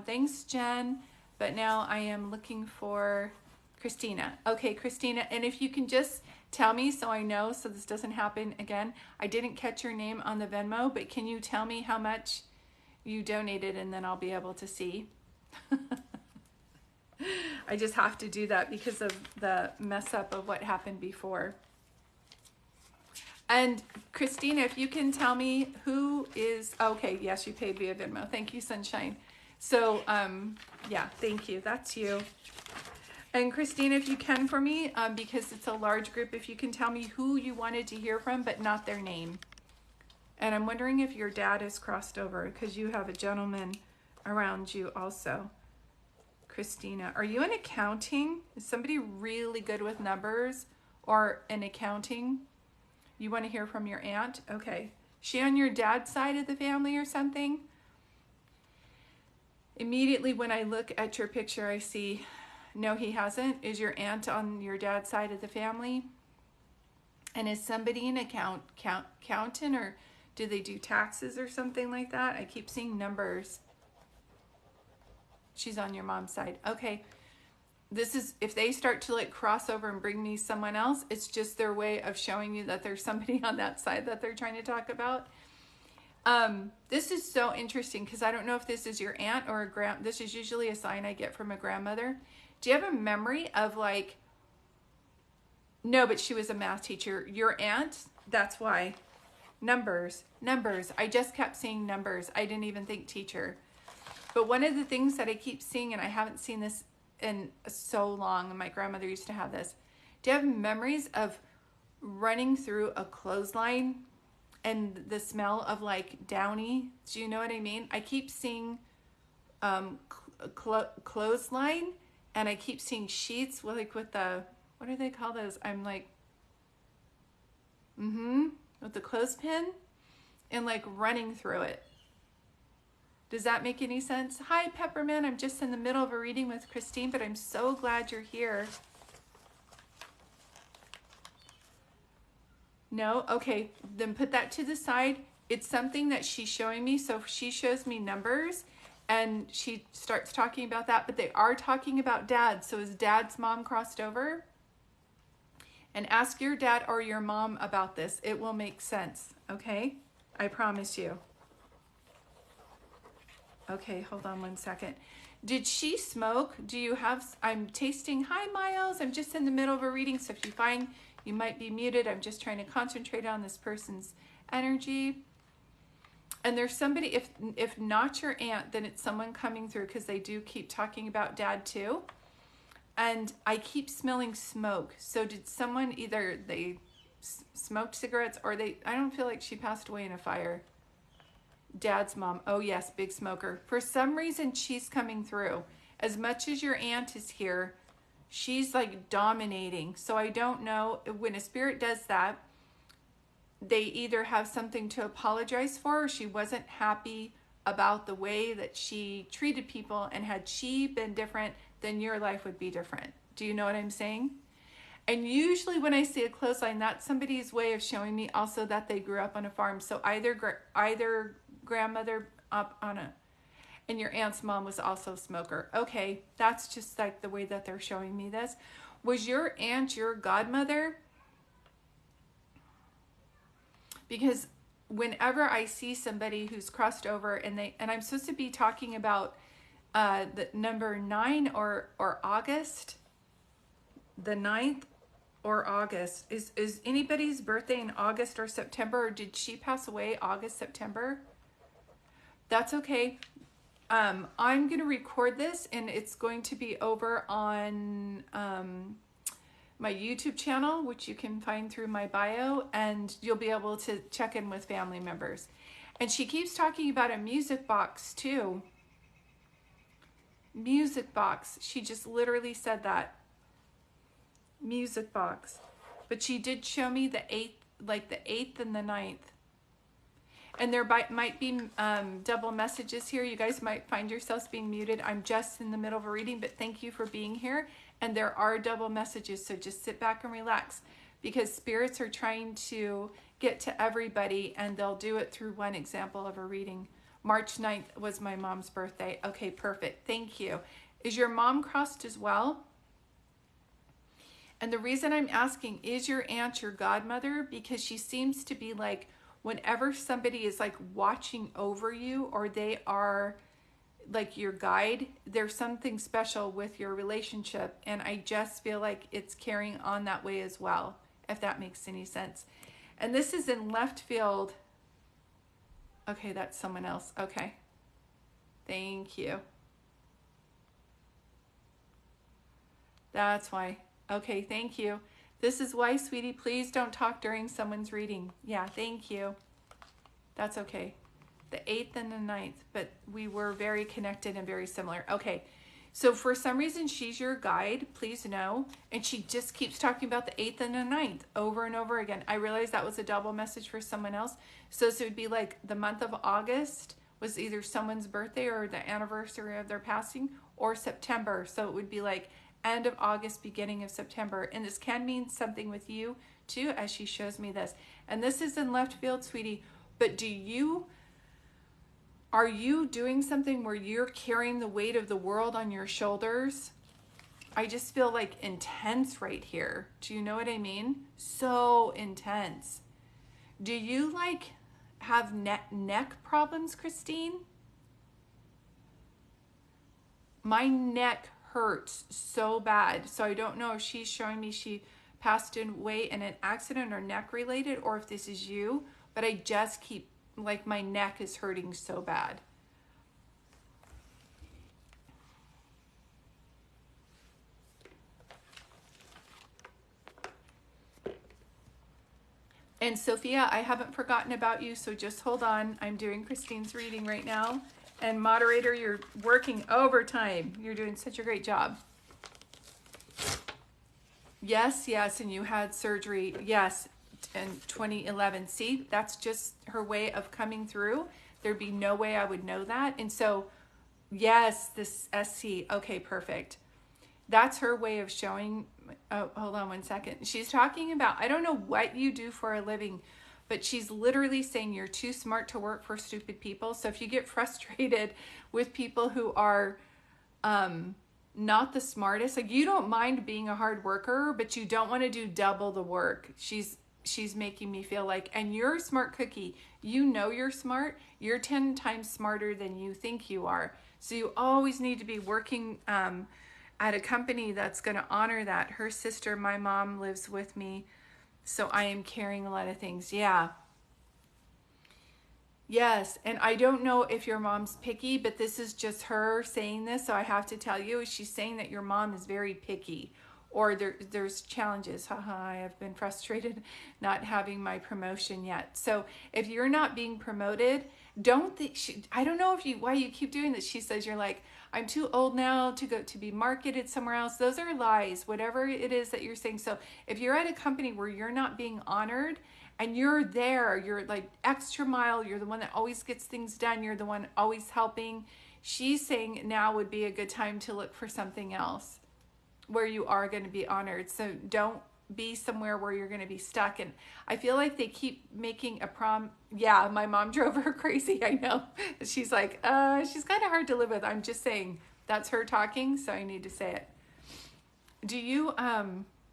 Thanks, Jen. But now I am looking for Christina. Okay, Christina, and if you can just tell me so I know, so this doesn't happen again. I didn't catch your name on the Venmo, but can you tell me how much you donated, and then I'll be able to see. I just have to do that because of the mess up of what happened before. And Christina, if you can tell me who is, okay, yes, you paid via Venmo. Thank you, Sunshine. So, yeah, thank you. That's you. And Christina, if you can for me, because it's a large group, if you can tell me who you wanted to hear from, but not their name. And I'm wondering if your dad is crossed over, because you have a gentleman around you also. Christina, are you in accounting? Is somebody really good with numbers or in accounting? You want to hear from your aunt? Okay. She on your dad's side of the family or something? Immediately when I look at your picture, I see, no, he hasn't. Is your aunt on your dad's side of the family? And is somebody an accountant, or do they do taxes or something like that? I keep seeing numbers. She's on your mom's side. Okay. This is, if they start to like cross over and bring me someone else, it's just their way of showing you that there's somebody on that side that they're trying to talk about. This is so interesting because I don't know if this is your aunt or a this is usually a sign I get from a grandmother. Do you have a memory of like, no, but she was a math teacher. Your aunt, that's why. Numbers. I just kept seeing numbers. I didn't even think teacher. But one of the things that I keep seeing, and I haven't seen this in so long, and my grandmother used to have this. Do you have memories of running through a clothesline and the smell of like Downy? Do you know what I mean? I keep seeing clothesline, and I keep seeing sheets with the, what do they call those? I'm like, with the clothespin, and like running through it. Does that make any sense? Hi, Peppermint. I'm just in the middle of a reading with Christine, but I'm so glad you're here. No? Okay, then put that to the side. It's something that she's showing me. So she shows me numbers, and she starts talking about that, but they are talking about dad. So is dad's mom crossed over? And ask your dad or your mom about this. It will make sense, okay? I promise you. Okay, hold on one second. Did she smoke? Do you have, I'm tasting, hi Miles, I'm just in the middle of a reading, so if you find you might be muted, I'm just trying to concentrate on this person's energy. And there's somebody, if not your aunt, then it's someone coming through, because they do keep talking about dad too. And I keep smelling smoke. So did someone, either they smoked cigarettes, or I don't feel like she passed away in a fire. Dad's mom. Oh yes, big smoker. For some reason, she's coming through. As much as your aunt is here, she's like dominating. So I don't know, when a spirit does that, they either have something to apologize for, or she wasn't happy about the way that she treated people, and had she been different, then your life would be different. Do you know what I'm saying? And usually when I see a clothesline, that's somebody's way of showing me also that they grew up on a farm. So either grandmother up on and your aunt's mom was also a smoker. Okay, that's just like the way that they're showing me this. Was your aunt your godmother? Because whenever I see somebody who's crossed over, and I'm supposed to be talking about the number 9 or August, the 9th or August. Is anybody's birthday in August or September, or did she pass away August, September? That's okay. I'm going to record this, and it's going to be over on my YouTube channel, which you can find through my bio, and you'll be able to check in with family members. And she keeps talking about a music box too. Music box. She just literally said that. Music box. But she did show me the 8th, like the 8th and the 9th. And there might be double messages here. You guys might find yourselves being muted. I'm just in the middle of a reading, but thank you for being here. And there are double messages, so just sit back and relax, because spirits are trying to get to everybody, and they'll do it through one example of a reading. March 9th was my mom's birthday. Okay, perfect. Thank you. Is your mom crossed as well? And the reason I'm asking, is your aunt your godmother? Because she seems to be like, whenever somebody is like watching over you, or they are like your guide, there's something special with your relationship. And I just feel like it's carrying on that way as well, if that makes any sense. And this is in left field. Okay, that's someone else. Okay. Thank you. That's why. Okay, thank you. This is why, sweetie, please don't talk during someone's reading. Yeah, thank you. That's okay. The 8th and the 9th, but we were very connected and very similar. Okay, so for some reason, she's your guide, please know. And she just keeps talking about the 8th and the 9th over and over again. I realized that was a double message for someone else. So it would be like the month of August was either someone's birthday or the anniversary of their passing, or September. So it would be like end of August, beginning of September. And this can mean something with you too, as she shows me this. And this is in left field, sweetie. But are you doing something where you're carrying the weight of the world on your shoulders? I just feel like intense right here. Do you know what I mean? So intense. Do you like have neck problems, Christine? My neck hurts so bad. So I don't know if she's showing me she passed away in an accident or neck related, or if this is you, but I just keep, like, my neck is hurting so bad. And Sophia, I haven't forgotten about you, so just hold on. I'm doing Christine's reading right now. And moderator, you're working overtime. You're doing such a great job. Yes, yes, and you had surgery, yes, in 2011. See, that's just her way of coming through. There'd be no way I would know that. And so, yes, this SC, okay, perfect. That's her way of showing. Oh, hold on one second. She's talking about, I don't know what you do for a living, but she's literally saying you're too smart to work for stupid people. So if you get frustrated with people who are not the smartest, like, you don't mind being a hard worker, but you don't want to do double the work. She's making me feel like, and you're a smart cookie. You know you're smart. You're 10 times smarter than you think you are. So you always need to be working at a company that's going to honor that. Her sister, my mom, lives with me, so I am carrying a lot of things. Yeah. Yes, and I don't know if your mom's picky, but this is just her saying this, so I have to tell you, she's saying that your mom is very picky, or there's challenges. Haha, I have been frustrated not having my promotion yet. So if you're not being promoted, don't think I don't know why you keep doing this. She says you're like, I'm too old now to go to be marketed somewhere else. Those are lies, whatever it is that you're saying. So if you're at a company where you're not being honored, and you're there, you're like extra mile, you're the one that always gets things done, you're the one always helping, she's saying now would be a good time to look for something else where you are going to be honored. So don't be somewhere where you're going to be stuck. And I feel like they keep making a yeah, my mom drove her crazy, I know. She's like, she's kind of hard to live with. I'm just saying, that's her talking, so I need to say it. Do you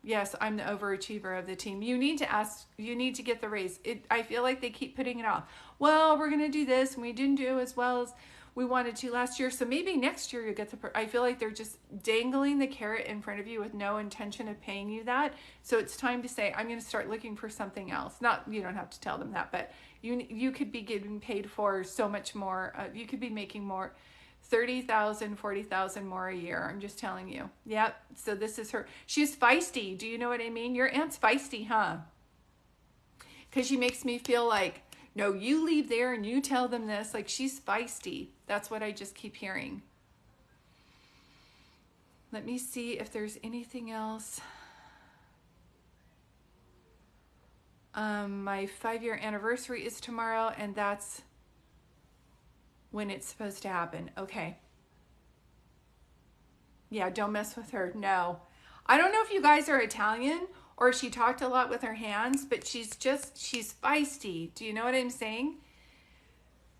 yes, I'm the overachiever of the team. You need to get the raise. I feel like they keep putting it off. Well, we're going to do this, and we didn't do as well as we wanted to last year, so maybe next year you'll get I feel like they're just dangling the carrot in front of you with no intention of paying you that. So it's time to say, I'm going to start looking for something else. Not, you don't have to tell them that, but you could be getting paid for so much more. You could be making more, 30,000, 40,000 more a year. I'm just telling you. Yep. So this is her. She's feisty. Do you know what I mean? Your aunt's feisty, huh? Because she makes me feel like, no, you leave there and you tell them this. Like, she's feisty. That's what I just keep hearing. Let me see if there's anything else. My 5-year anniversary is tomorrow, and that's when it's supposed to happen. Okay. Yeah, don't mess with her. No. I don't know if you guys are Italian or she talked a lot with her hands, but she's feisty. Do you know what I'm saying?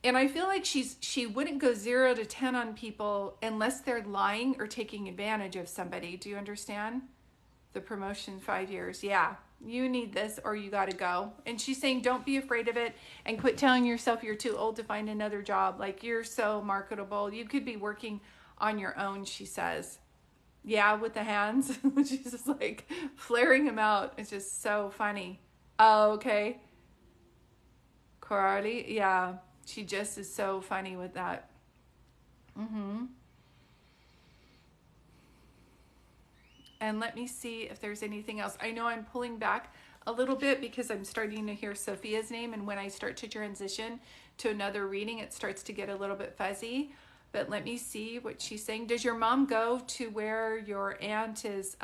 And I feel like she wouldn't go 0 to 10 on people unless they're lying or taking advantage of somebody. Do you understand? The promotion 5 years. Yeah, you need this or you got to go. And she's saying, don't be afraid of it and quit telling yourself you're too old to find another job. Like, you're so marketable. You could be working on your own, she says. Yeah, with the hands. She's just like flaring them out. It's just so funny. Oh, okay. Coralie. Yeah, she just is so funny with that. Mm-hmm. And let me see if there's anything else. I know I'm pulling back a little bit because I'm starting to hear Sophia's name. And when I start to transition to another reading, it starts to get a little bit fuzzy. But let me see what she's saying. Does your mom go to where your aunt is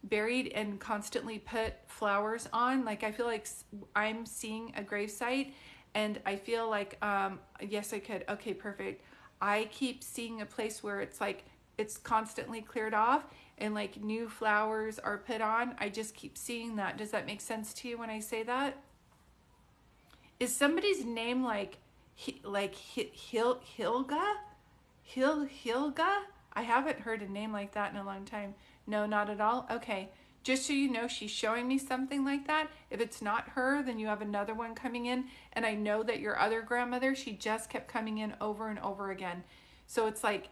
buried and constantly put flowers on? Like, I feel like I'm seeing a gravesite and I feel like, yes, I could. Okay, perfect. I keep seeing a place where it's like, it's constantly cleared off and like new flowers are put on. I just keep seeing that. Does that make sense to you when I say that? Is somebody's name like Hilga? Hilga? I haven't heard a name like that in a long time. No, not at all. Okay. Just so you know, she's showing me something like that. If it's not her, then you have another one coming in. And I know that your other grandmother, she just kept coming in over and over again. So it's like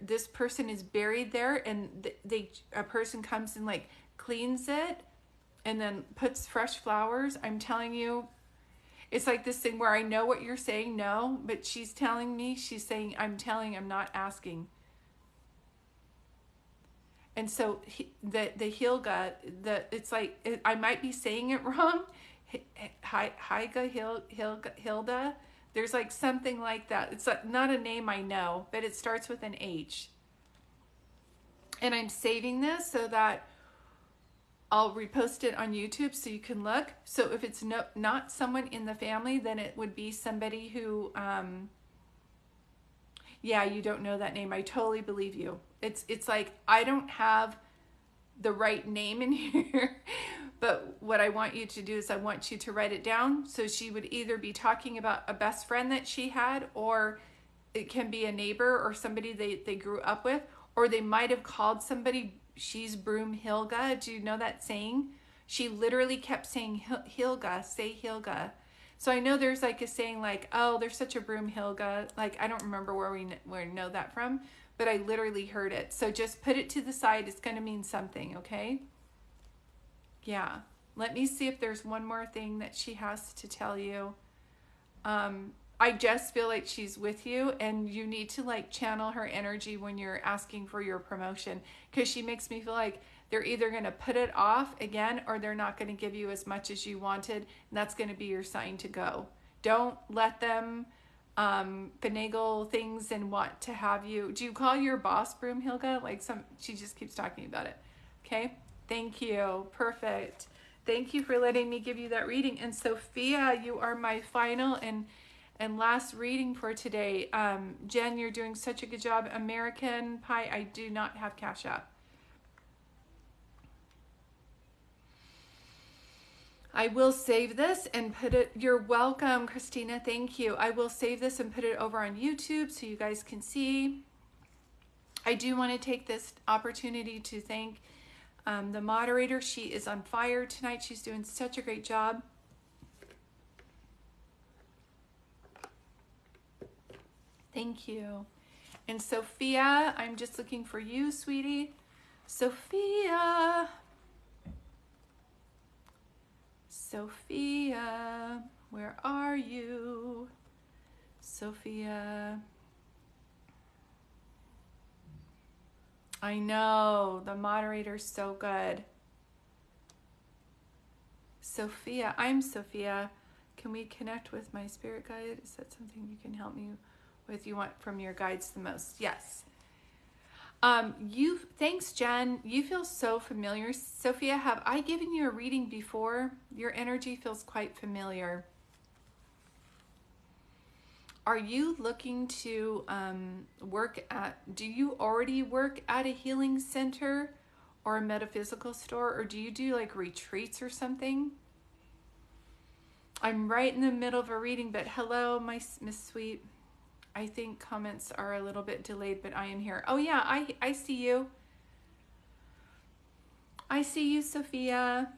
this person is buried there and a person comes and like cleans it and then puts fresh flowers. I'm telling you, it's like this thing where I know what you're saying, no, but she's telling me, she's saying, I'm not asking. And so the Hilga, it's like, I might be saying it wrong. Hilda. There's like something like that. It's like not a name I know, but it starts with an H. And I'm saving this so that I'll repost it on YouTube so you can look. So if it's not someone in the family, then it would be somebody who, yeah, you don't know that name. I totally believe you. It's like, I don't have the right name in here, but what I want you to do is I want you to write it down. So she would either be talking about a best friend that she had, or it can be a neighbor or somebody they grew up with, or they might have called somebody, she's Broom Hilga. Do you know that saying? She literally kept saying Hilga, say Hilga. So I know there's like a saying like, oh, there's such a Broom Hilga. Like, I don't remember where we know that from, but I literally heard it. So just put it to the side. It's going to mean something, okay? Yeah. Let me see if there's one more thing that she has to tell you. I just feel like she's with you and you need to like channel her energy when you're asking for your promotion, because she makes me feel like they're either going to put it off again or they're not going to give you as much as you wanted. And that's going to be your sign to go. Don't let them finagle things and want to have you. Do you call your boss Broom Hilga? Like she just keeps talking about it. Okay. Thank you. Perfect. Thank you for letting me give you that reading. And Sophia, you are my final and last reading for today. Jen, you're doing such a good job. American Pie, I do not have Cash App. I will save this and put it, you're welcome, Christina, thank you. I will save this and put it over on YouTube so you guys can see. I do want to take this opportunity to thank the moderator. She is on fire tonight. She's doing such a great job. Thank you. And Sophia, I'm just looking for you, sweetie. Sophia. Sophia, where are you? Sophia. I know, the moderator's so good. Sophia, I'm Sophia. Can we connect with my spirit guide? Is that something you can help me with? You want from your guides the most? Yes. Thanks, Jen. You feel so familiar. Sophia, have I given you a reading before? Your energy feels quite familiar. Are you looking to do you already work at a healing center or a metaphysical store, or do you do like retreats or something? I'm right in the middle of a reading, but hello, my Miss Sweet. I think comments are a little bit delayed, but I am here. Oh yeah, I see you. I see you, Sophia.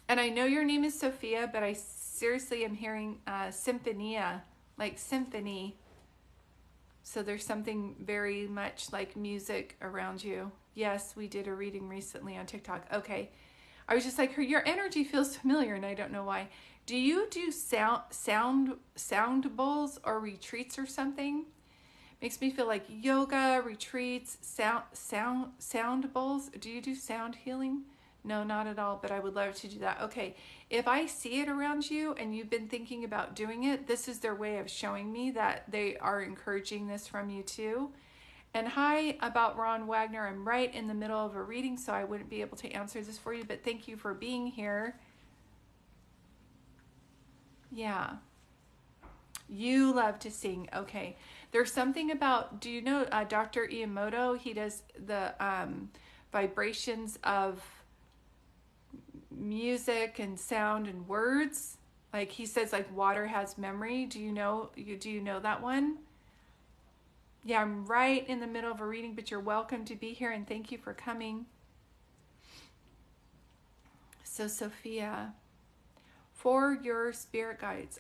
And I know your name is Sophia, but I seriously am hearing symphonia, like symphony. So there's something very much like music around you. Yes, we did a reading recently on TikTok. Okay. I was just like, your energy feels familiar, and I don't know why. Do you do sound bowls or retreats or something? Makes me feel like yoga, retreats, sound bowls. Do you do sound healing? No, not at all, but I would love to do that. Okay, if I see it around you and you've been thinking about doing it, this is their way of showing me that they are encouraging this from you too. And hi, about Ron Wagner. I'm right in the middle of a reading, so I wouldn't be able to answer this for you, but thank you for being here. Yeah. You love to sing. Okay. There's something about, do you know Dr. Iamoto? He does the vibrations of music and sound and words. Like he says like water has memory. Do you know that one? Yeah, I'm right in the middle of a reading, but you're welcome to be here and thank you for coming. So Sophia, for your spirit guides,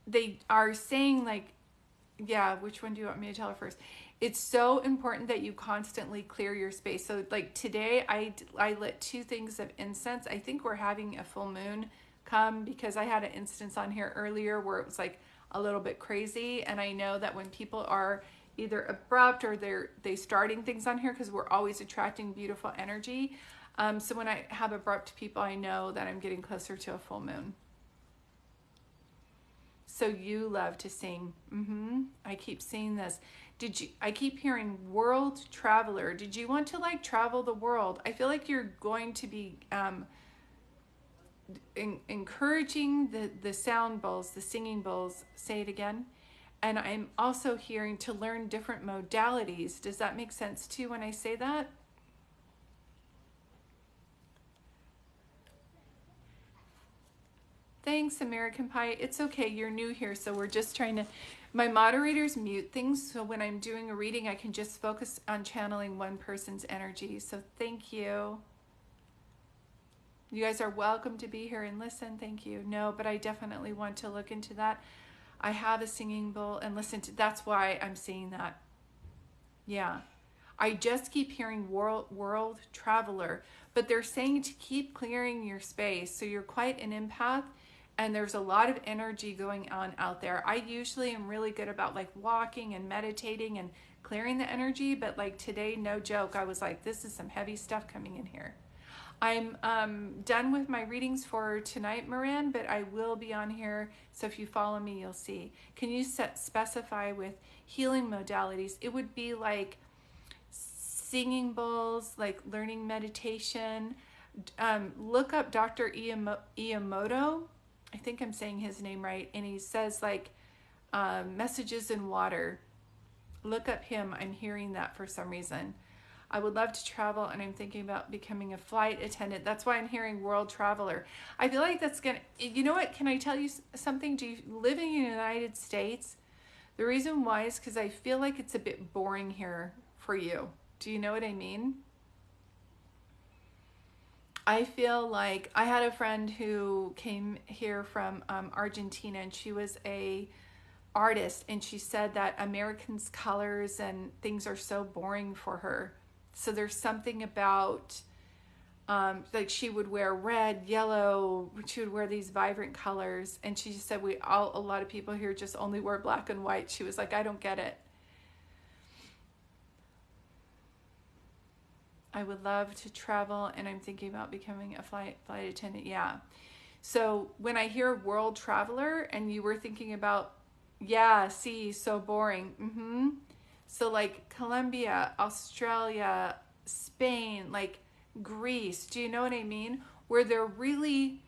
they are saying like, yeah, which one do you want me to tell her first? It's so important that you constantly clear your space. So like today I lit 2 things of incense. I think we're having a full moon come because I had an instance on here earlier where it was like a little bit crazy, and I know that when people are either abrupt or they starting things on here, because we're always attracting beautiful energy. So when I have abrupt people, I know that I'm getting closer to a full moon. So you love to sing. I keep seeing this. I keep hearing world traveler. Did you want to like travel the world? I feel like you're going to be encouraging the sound bowls, the singing bowls. Say it again. And I'm also hearing to learn different modalities. Does that make sense too when I say that? Thanks, American Pie. It's okay. You're new here, so we're just trying to... My moderators mute things, so when I'm doing a reading, I can just focus on channeling one person's energy. So thank you. You guys are welcome to be here and listen. Thank you. No, but I definitely want to look into that. I have a singing bowl and listen to... That's why I'm seeing that. Yeah. I just keep hearing world traveler, but they're saying to keep clearing your space. So you're quite an empath, and there's a lot of energy going on out there. I usually am really good about like walking and meditating and clearing the energy, but like today, no joke, I was like, this is some heavy stuff coming in here. I'm done with my readings for tonight, Moran, but I will be on here, so if you follow me, you'll see. Can you specify with healing modalities? It would be like singing bowls, like learning meditation. Look up Dr. Iamoto. I think I'm saying his name right. And he says like messages in water. Look up him. I'm hearing that for some reason. I would love to travel, and I'm thinking about becoming a flight attendant. That's why I'm hearing world traveler. I feel like that's going to, you know what, can I tell you something? Do you live in the United States? The reason why is because I feel like it's a bit boring here for you. Do you know what I mean? I feel like I had a friend who came here from Argentina, and she was a artist, and she said that Americans' colors and things are so boring for her. So there's something about like she would wear red, yellow, she would wear these vibrant colors, and she just said a lot of people here just only wear black and white. She was like, I don't get it. I would love to travel, and I'm thinking about becoming a flight attendant. Yeah. So when I hear world traveler and you were thinking about, yeah, see, so boring. So like Colombia, Australia, Spain, like Greece, do you know what I mean? Where they're really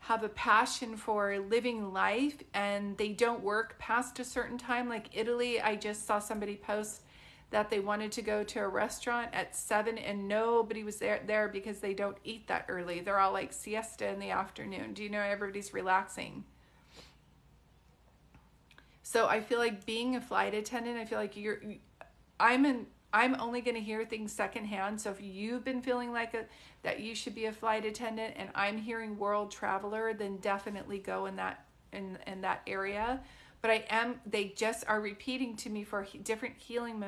have a passion for living life and they don't work past a certain time. Like Italy, I just saw somebody post that they wanted to go to a restaurant at 7 and nobody was there because they don't eat that early. They're all like siesta in the afternoon. Do you know, everybody's relaxing. So I feel like being a flight attendant, I feel like I'm only going to hear things secondhand. So if you've been feeling like that you should be a flight attendant and I'm hearing world traveler, then definitely go in that area. But they just are repeating to me for different healing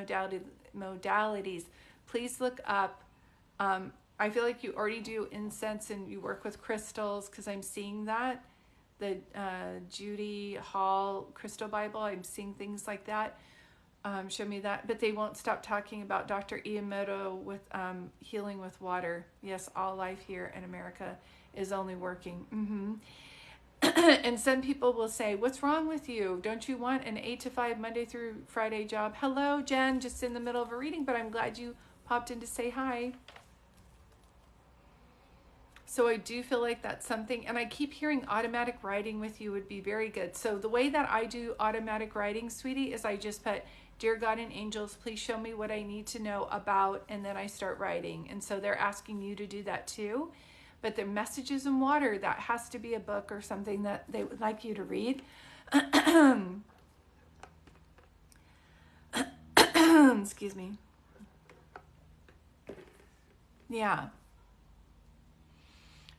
modalities. Please look up. I feel like you already do incense and you work with crystals, because I'm seeing that. The Judy Hall Crystal Bible, I'm seeing things like that. Show me that. But they won't stop talking about Dr. Iamoto with healing with water. Yes, all life here in America is only working. And some people will say, what's wrong with you? Don't you want an 8 to 5 Monday through Friday job? Hello, Jen, just in the middle of a reading, but I'm glad you popped in to say hi. So I do feel like that's something, and I keep hearing automatic writing with you would be very good. So the way that I do automatic writing, sweetie, is I just put, Dear God and angels, please show me what I need to know about, and then I start writing. And so they're asking you to do that too. But the messages in water, that has to be a book or something that they would like you to read. Excuse me. Yeah.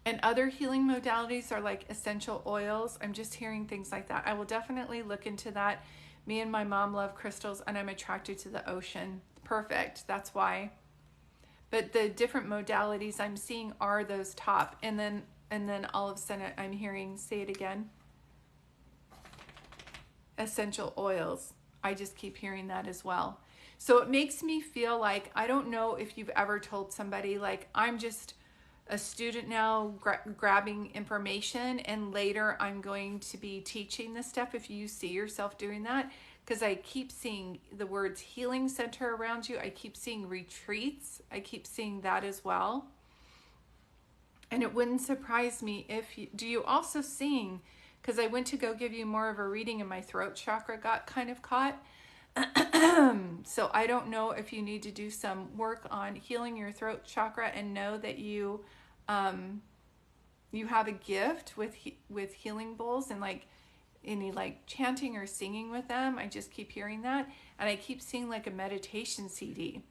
And other healing modalities are like essential oils. I'm just hearing things like that. I will definitely look into that. Me and my mom love crystals, and I'm attracted to the ocean. Perfect. That's why. But the different modalities I'm seeing are those top. And then all of a sudden I'm hearing, say it again, essential oils. I just keep hearing that as well. So it makes me feel like, I don't know if you've ever told somebody, like, I'm just a student now grabbing information, and later I'm going to be teaching this stuff, if you see yourself doing that. Because I keep seeing the words healing center around you. I keep seeing retreats. I keep seeing that as well. And it wouldn't surprise me if you, do you also seeing, because I went to go give you more of a reading and my throat chakra got kind of caught. So I don't know if you need to do some work on healing your throat chakra, and know that you have a gift with healing bowls, and like any like chanting or singing with them. I just keep hearing that. And I keep seeing like a meditation CD,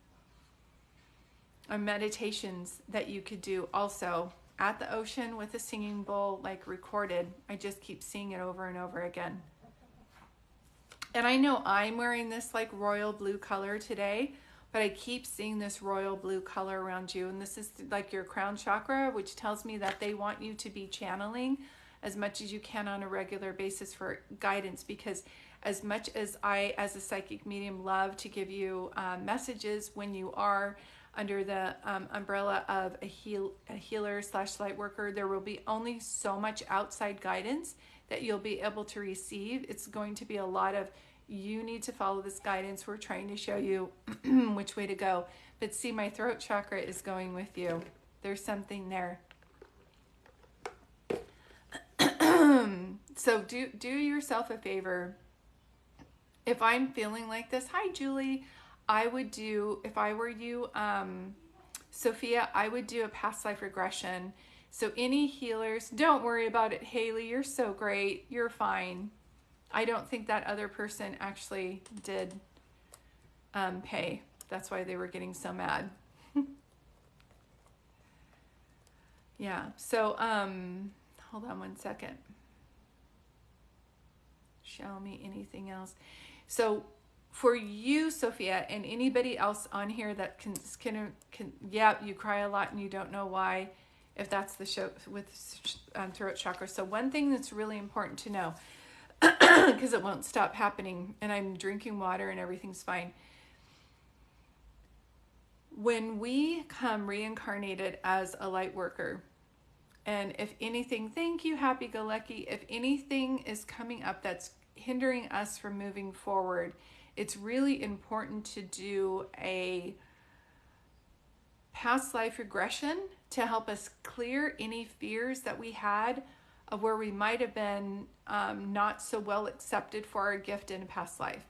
or meditations that you could do also at the ocean with a singing bowl, like recorded. I just keep seeing it over and over again. And I know I'm wearing this like royal blue color today, but I keep seeing this royal blue color around you. And this is like your crown chakra, which tells me that they want you to be channeling as much as you can on a regular basis for guidance. Because as much as I, as a psychic medium, love to give you messages when you are under the umbrella of a healer / light worker, there will be only so much outside guidance that you'll be able to receive. It's going to be a lot of, you need to follow this guidance. We're trying to show you which way to go. But see, my throat chakra is going with you. There's something there. So do yourself a favor. If I'm feeling like this, hi Julie, I would do, if I were you, Sophia, I would do a past life regression. So any healers, don't worry about it, Haley, you're so great, you're fine. I don't think that other person actually did pay. That's why they were getting so mad. Yeah, so hold on one second. Show me anything else. So for you, Sophia, and anybody else on here that can yeah, you cry a lot and you don't know why, if that's the show with throat chakra. So one thing that's really important to know, because it won't stop happening, and I'm drinking water and everything's fine. When we come reincarnated as a light worker, and if anything, thank you, happy-go-lucky, if anything is coming up that's hindering us from moving forward, it's really important to do a past life regression to help us clear any fears that we had of where we might have been not so well accepted for our gift in a past life.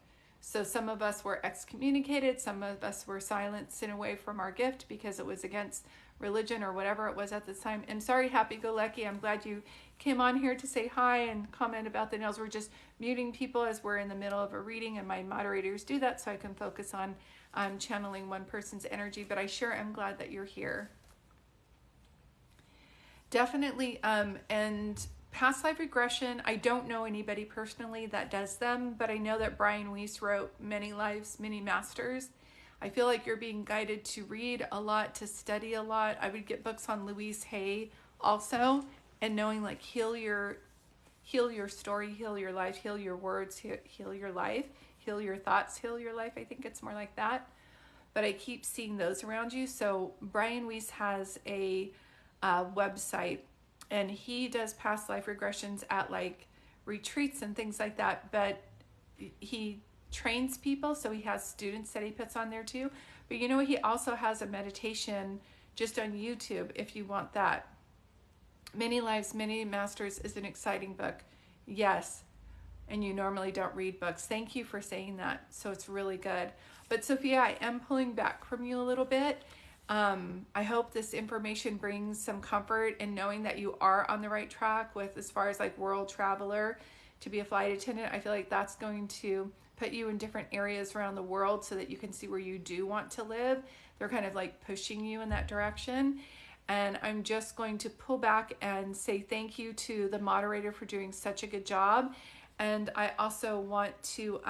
So some of us were excommunicated, some of us were silenced and away from our gift because it was against religion or whatever it was at the time. And sorry, Happy Go Lucky, I'm glad you came on here to say hi and comment about the nails. We're just muting people as we're in the middle of a reading, and my moderators do that so I can focus on channeling one person's energy, but I sure am glad that you're here. Definitely, and past life regression, I don't know anybody personally that does them, but I know that Brian Weiss wrote Many Lives, Many Masters. I feel like you're being guided to read a lot, to study a lot. I would get books on Louise Hay also, and knowing like heal your story, heal your life, heal your words, heal your life, heal your thoughts, heal your life. I think it's more like that. But I keep seeing those around you. So Brian Weiss has a website, and he does past life regressions at like retreats and things like that. But he trains people, so he has students that he puts on there too. But you know, he also has a meditation just on YouTube if you want that. Many Lives, Many Masters is an exciting book. Yes. And you normally don't read books. Thank you for saying that. So it's really good. But Sophia, I am pulling back from you a little bit. I hope this information brings some comfort in knowing that you are on the right track with as far as like world traveler to be a flight attendant. I feel like that's going to put you in different areas around the world so that you can see where you do want to live. They're kind of like pushing you in that direction. And I'm just going to pull back and say thank you to the moderator for doing such a good job. And I also want to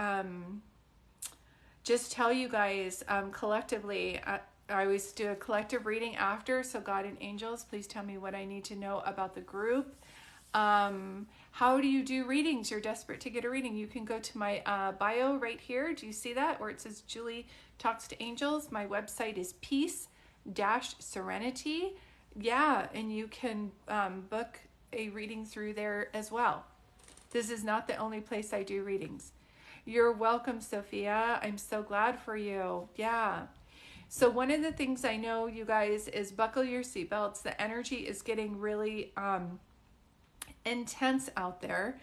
just tell you guys collectively, I always do a collective reading after. So God and angels, please tell me what I need to know about the group. How do you do readings? You're desperate to get a reading. You can go to my bio right here. Do you see that? Where it says Julie Talks to Angels. My website is Peace-Serenity. Yeah, and you can book a reading through there as well. This is not the only place I do readings. You're welcome, Sophia. I'm so glad for you. Yeah. So one of the things I know, you guys, is buckle your seatbelts. The energy is getting really intense out there.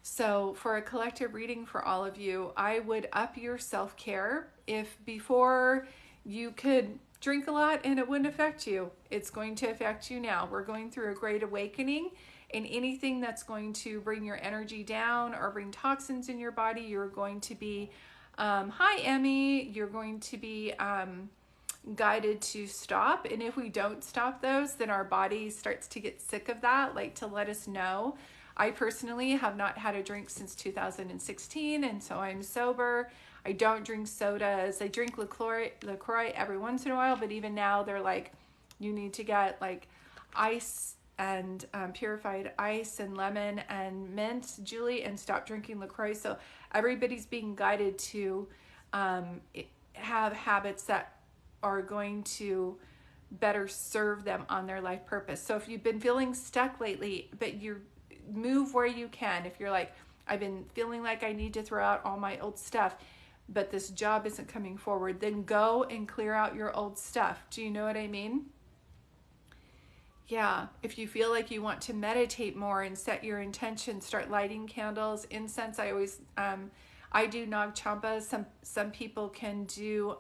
So for a collective reading for all of you, I would up your self-care. If before you could drink a lot and it wouldn't affect you, it's going to affect you now. We're going through a great awakening, and anything that's going to bring your energy down or bring toxins in your body, you're going to be, hi Emmy, you're going to be guided to stop. And if we don't stop those, then our body starts to get sick of that, like to let us know. I personally have not had a drink since 2016, and so I'm sober. I don't drink sodas. I drink LaCroix every once in a while, but even now they're like, you need to get like ice and purified ice and lemon and mint, Julie, and stop drinking LaCroix. So everybody's being guided to have habits that are going to better serve them on their life purpose. So if you've been feeling stuck lately, but you move where you can. If you're like, I've been feeling like I need to throw out all my old stuff, but this job isn't coming forward, then go and clear out your old stuff. Do you know what I mean? Yeah. If you feel like you want to meditate more and set your intention, start lighting candles, incense. I always, I do Nag Champa. Some people can do,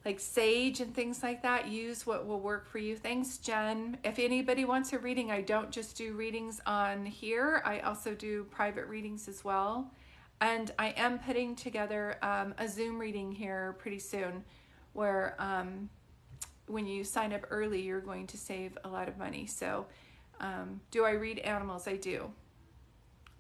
like sage and things like that. Use what will work for you. Thanks, Jen. If anybody wants a reading, I don't just do readings on here. I also do private readings as well. And I am putting together a Zoom reading here pretty soon where when you sign up early, you're going to save a lot of money. So do I read animals? I do.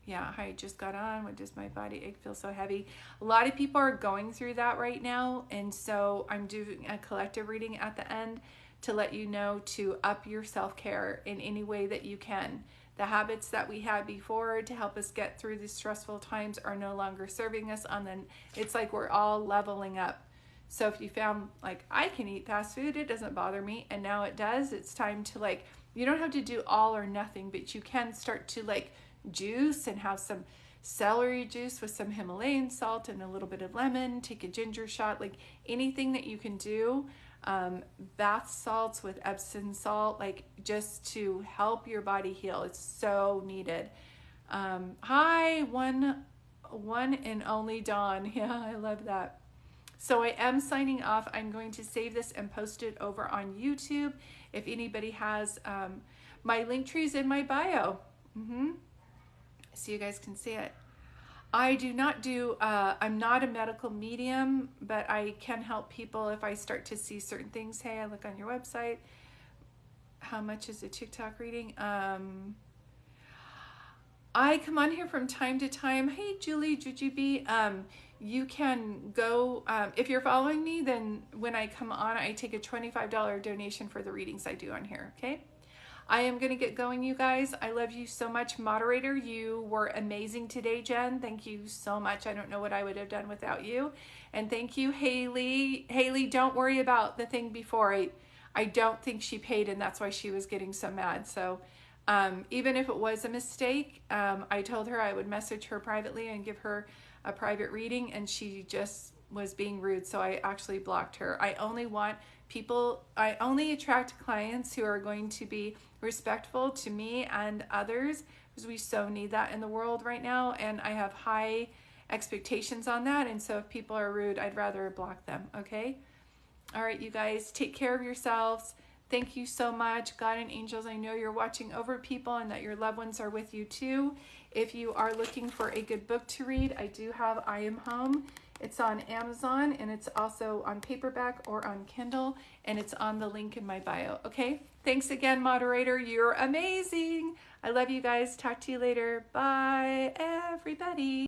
Yeah, I just got on. What does my body ache feel so heavy? A lot of people are going through that right now. And so I'm doing a collective reading at the end to let you know to up your self-care in any way that you can. The habits that we had before to help us get through these stressful times are no longer serving us on the, it's like we're all leveling up. So if you found like, I can eat fast food, it doesn't bother me, and now it does, it's time to like, you don't have to do all or nothing, but you can start to like juice and have some celery juice with some Himalayan salt and a little bit of lemon, take a ginger shot, like anything that you can do. Bath salts with Epsom salt, like just to help your body heal. It's so needed. Hi, one and only Dawn. Yeah, I love that. So I am signing off. I'm going to save this and post it over on YouTube. If anybody has my link trees in my bio, so you guys can see it. I do not do, I'm not a medical medium, but I can help people if I start to see certain things. Hey, I look on your website. How much is a TikTok reading? I come on here from time to time. Hey, Julie, Jujubee. You can go, if you're following me, then when I come on, I take a $25 donation for the readings I do on here, okay? I am going to get going, you guys. I love you so much. Moderator, you were amazing today, Jen. Thank you so much. I don't know what I would have done without you. And thank you, Haley. Haley, don't worry about the thing before. I don't think she paid, and that's why she was getting so mad. So even if it was a mistake, I told her I would message her privately and give her a private reading, and she just was being rude. So I actually blocked her. I only attract clients who are going to be respectful to me and others, because we so need that in the world right now, and I have high expectations on that. And so if people are rude, I'd rather block them. Okay, all right, you guys, take care of yourselves. Thank you so much. God and angels, I know you're watching over people and that your loved ones are with you too. If you are looking for a good book to read, I do have I Am Home. It's on Amazon, and it's also on paperback or on Kindle, and it's on the link in my bio. Okay, thanks again, moderator. You're amazing. I love you guys. Talk to you later. Bye, everybody.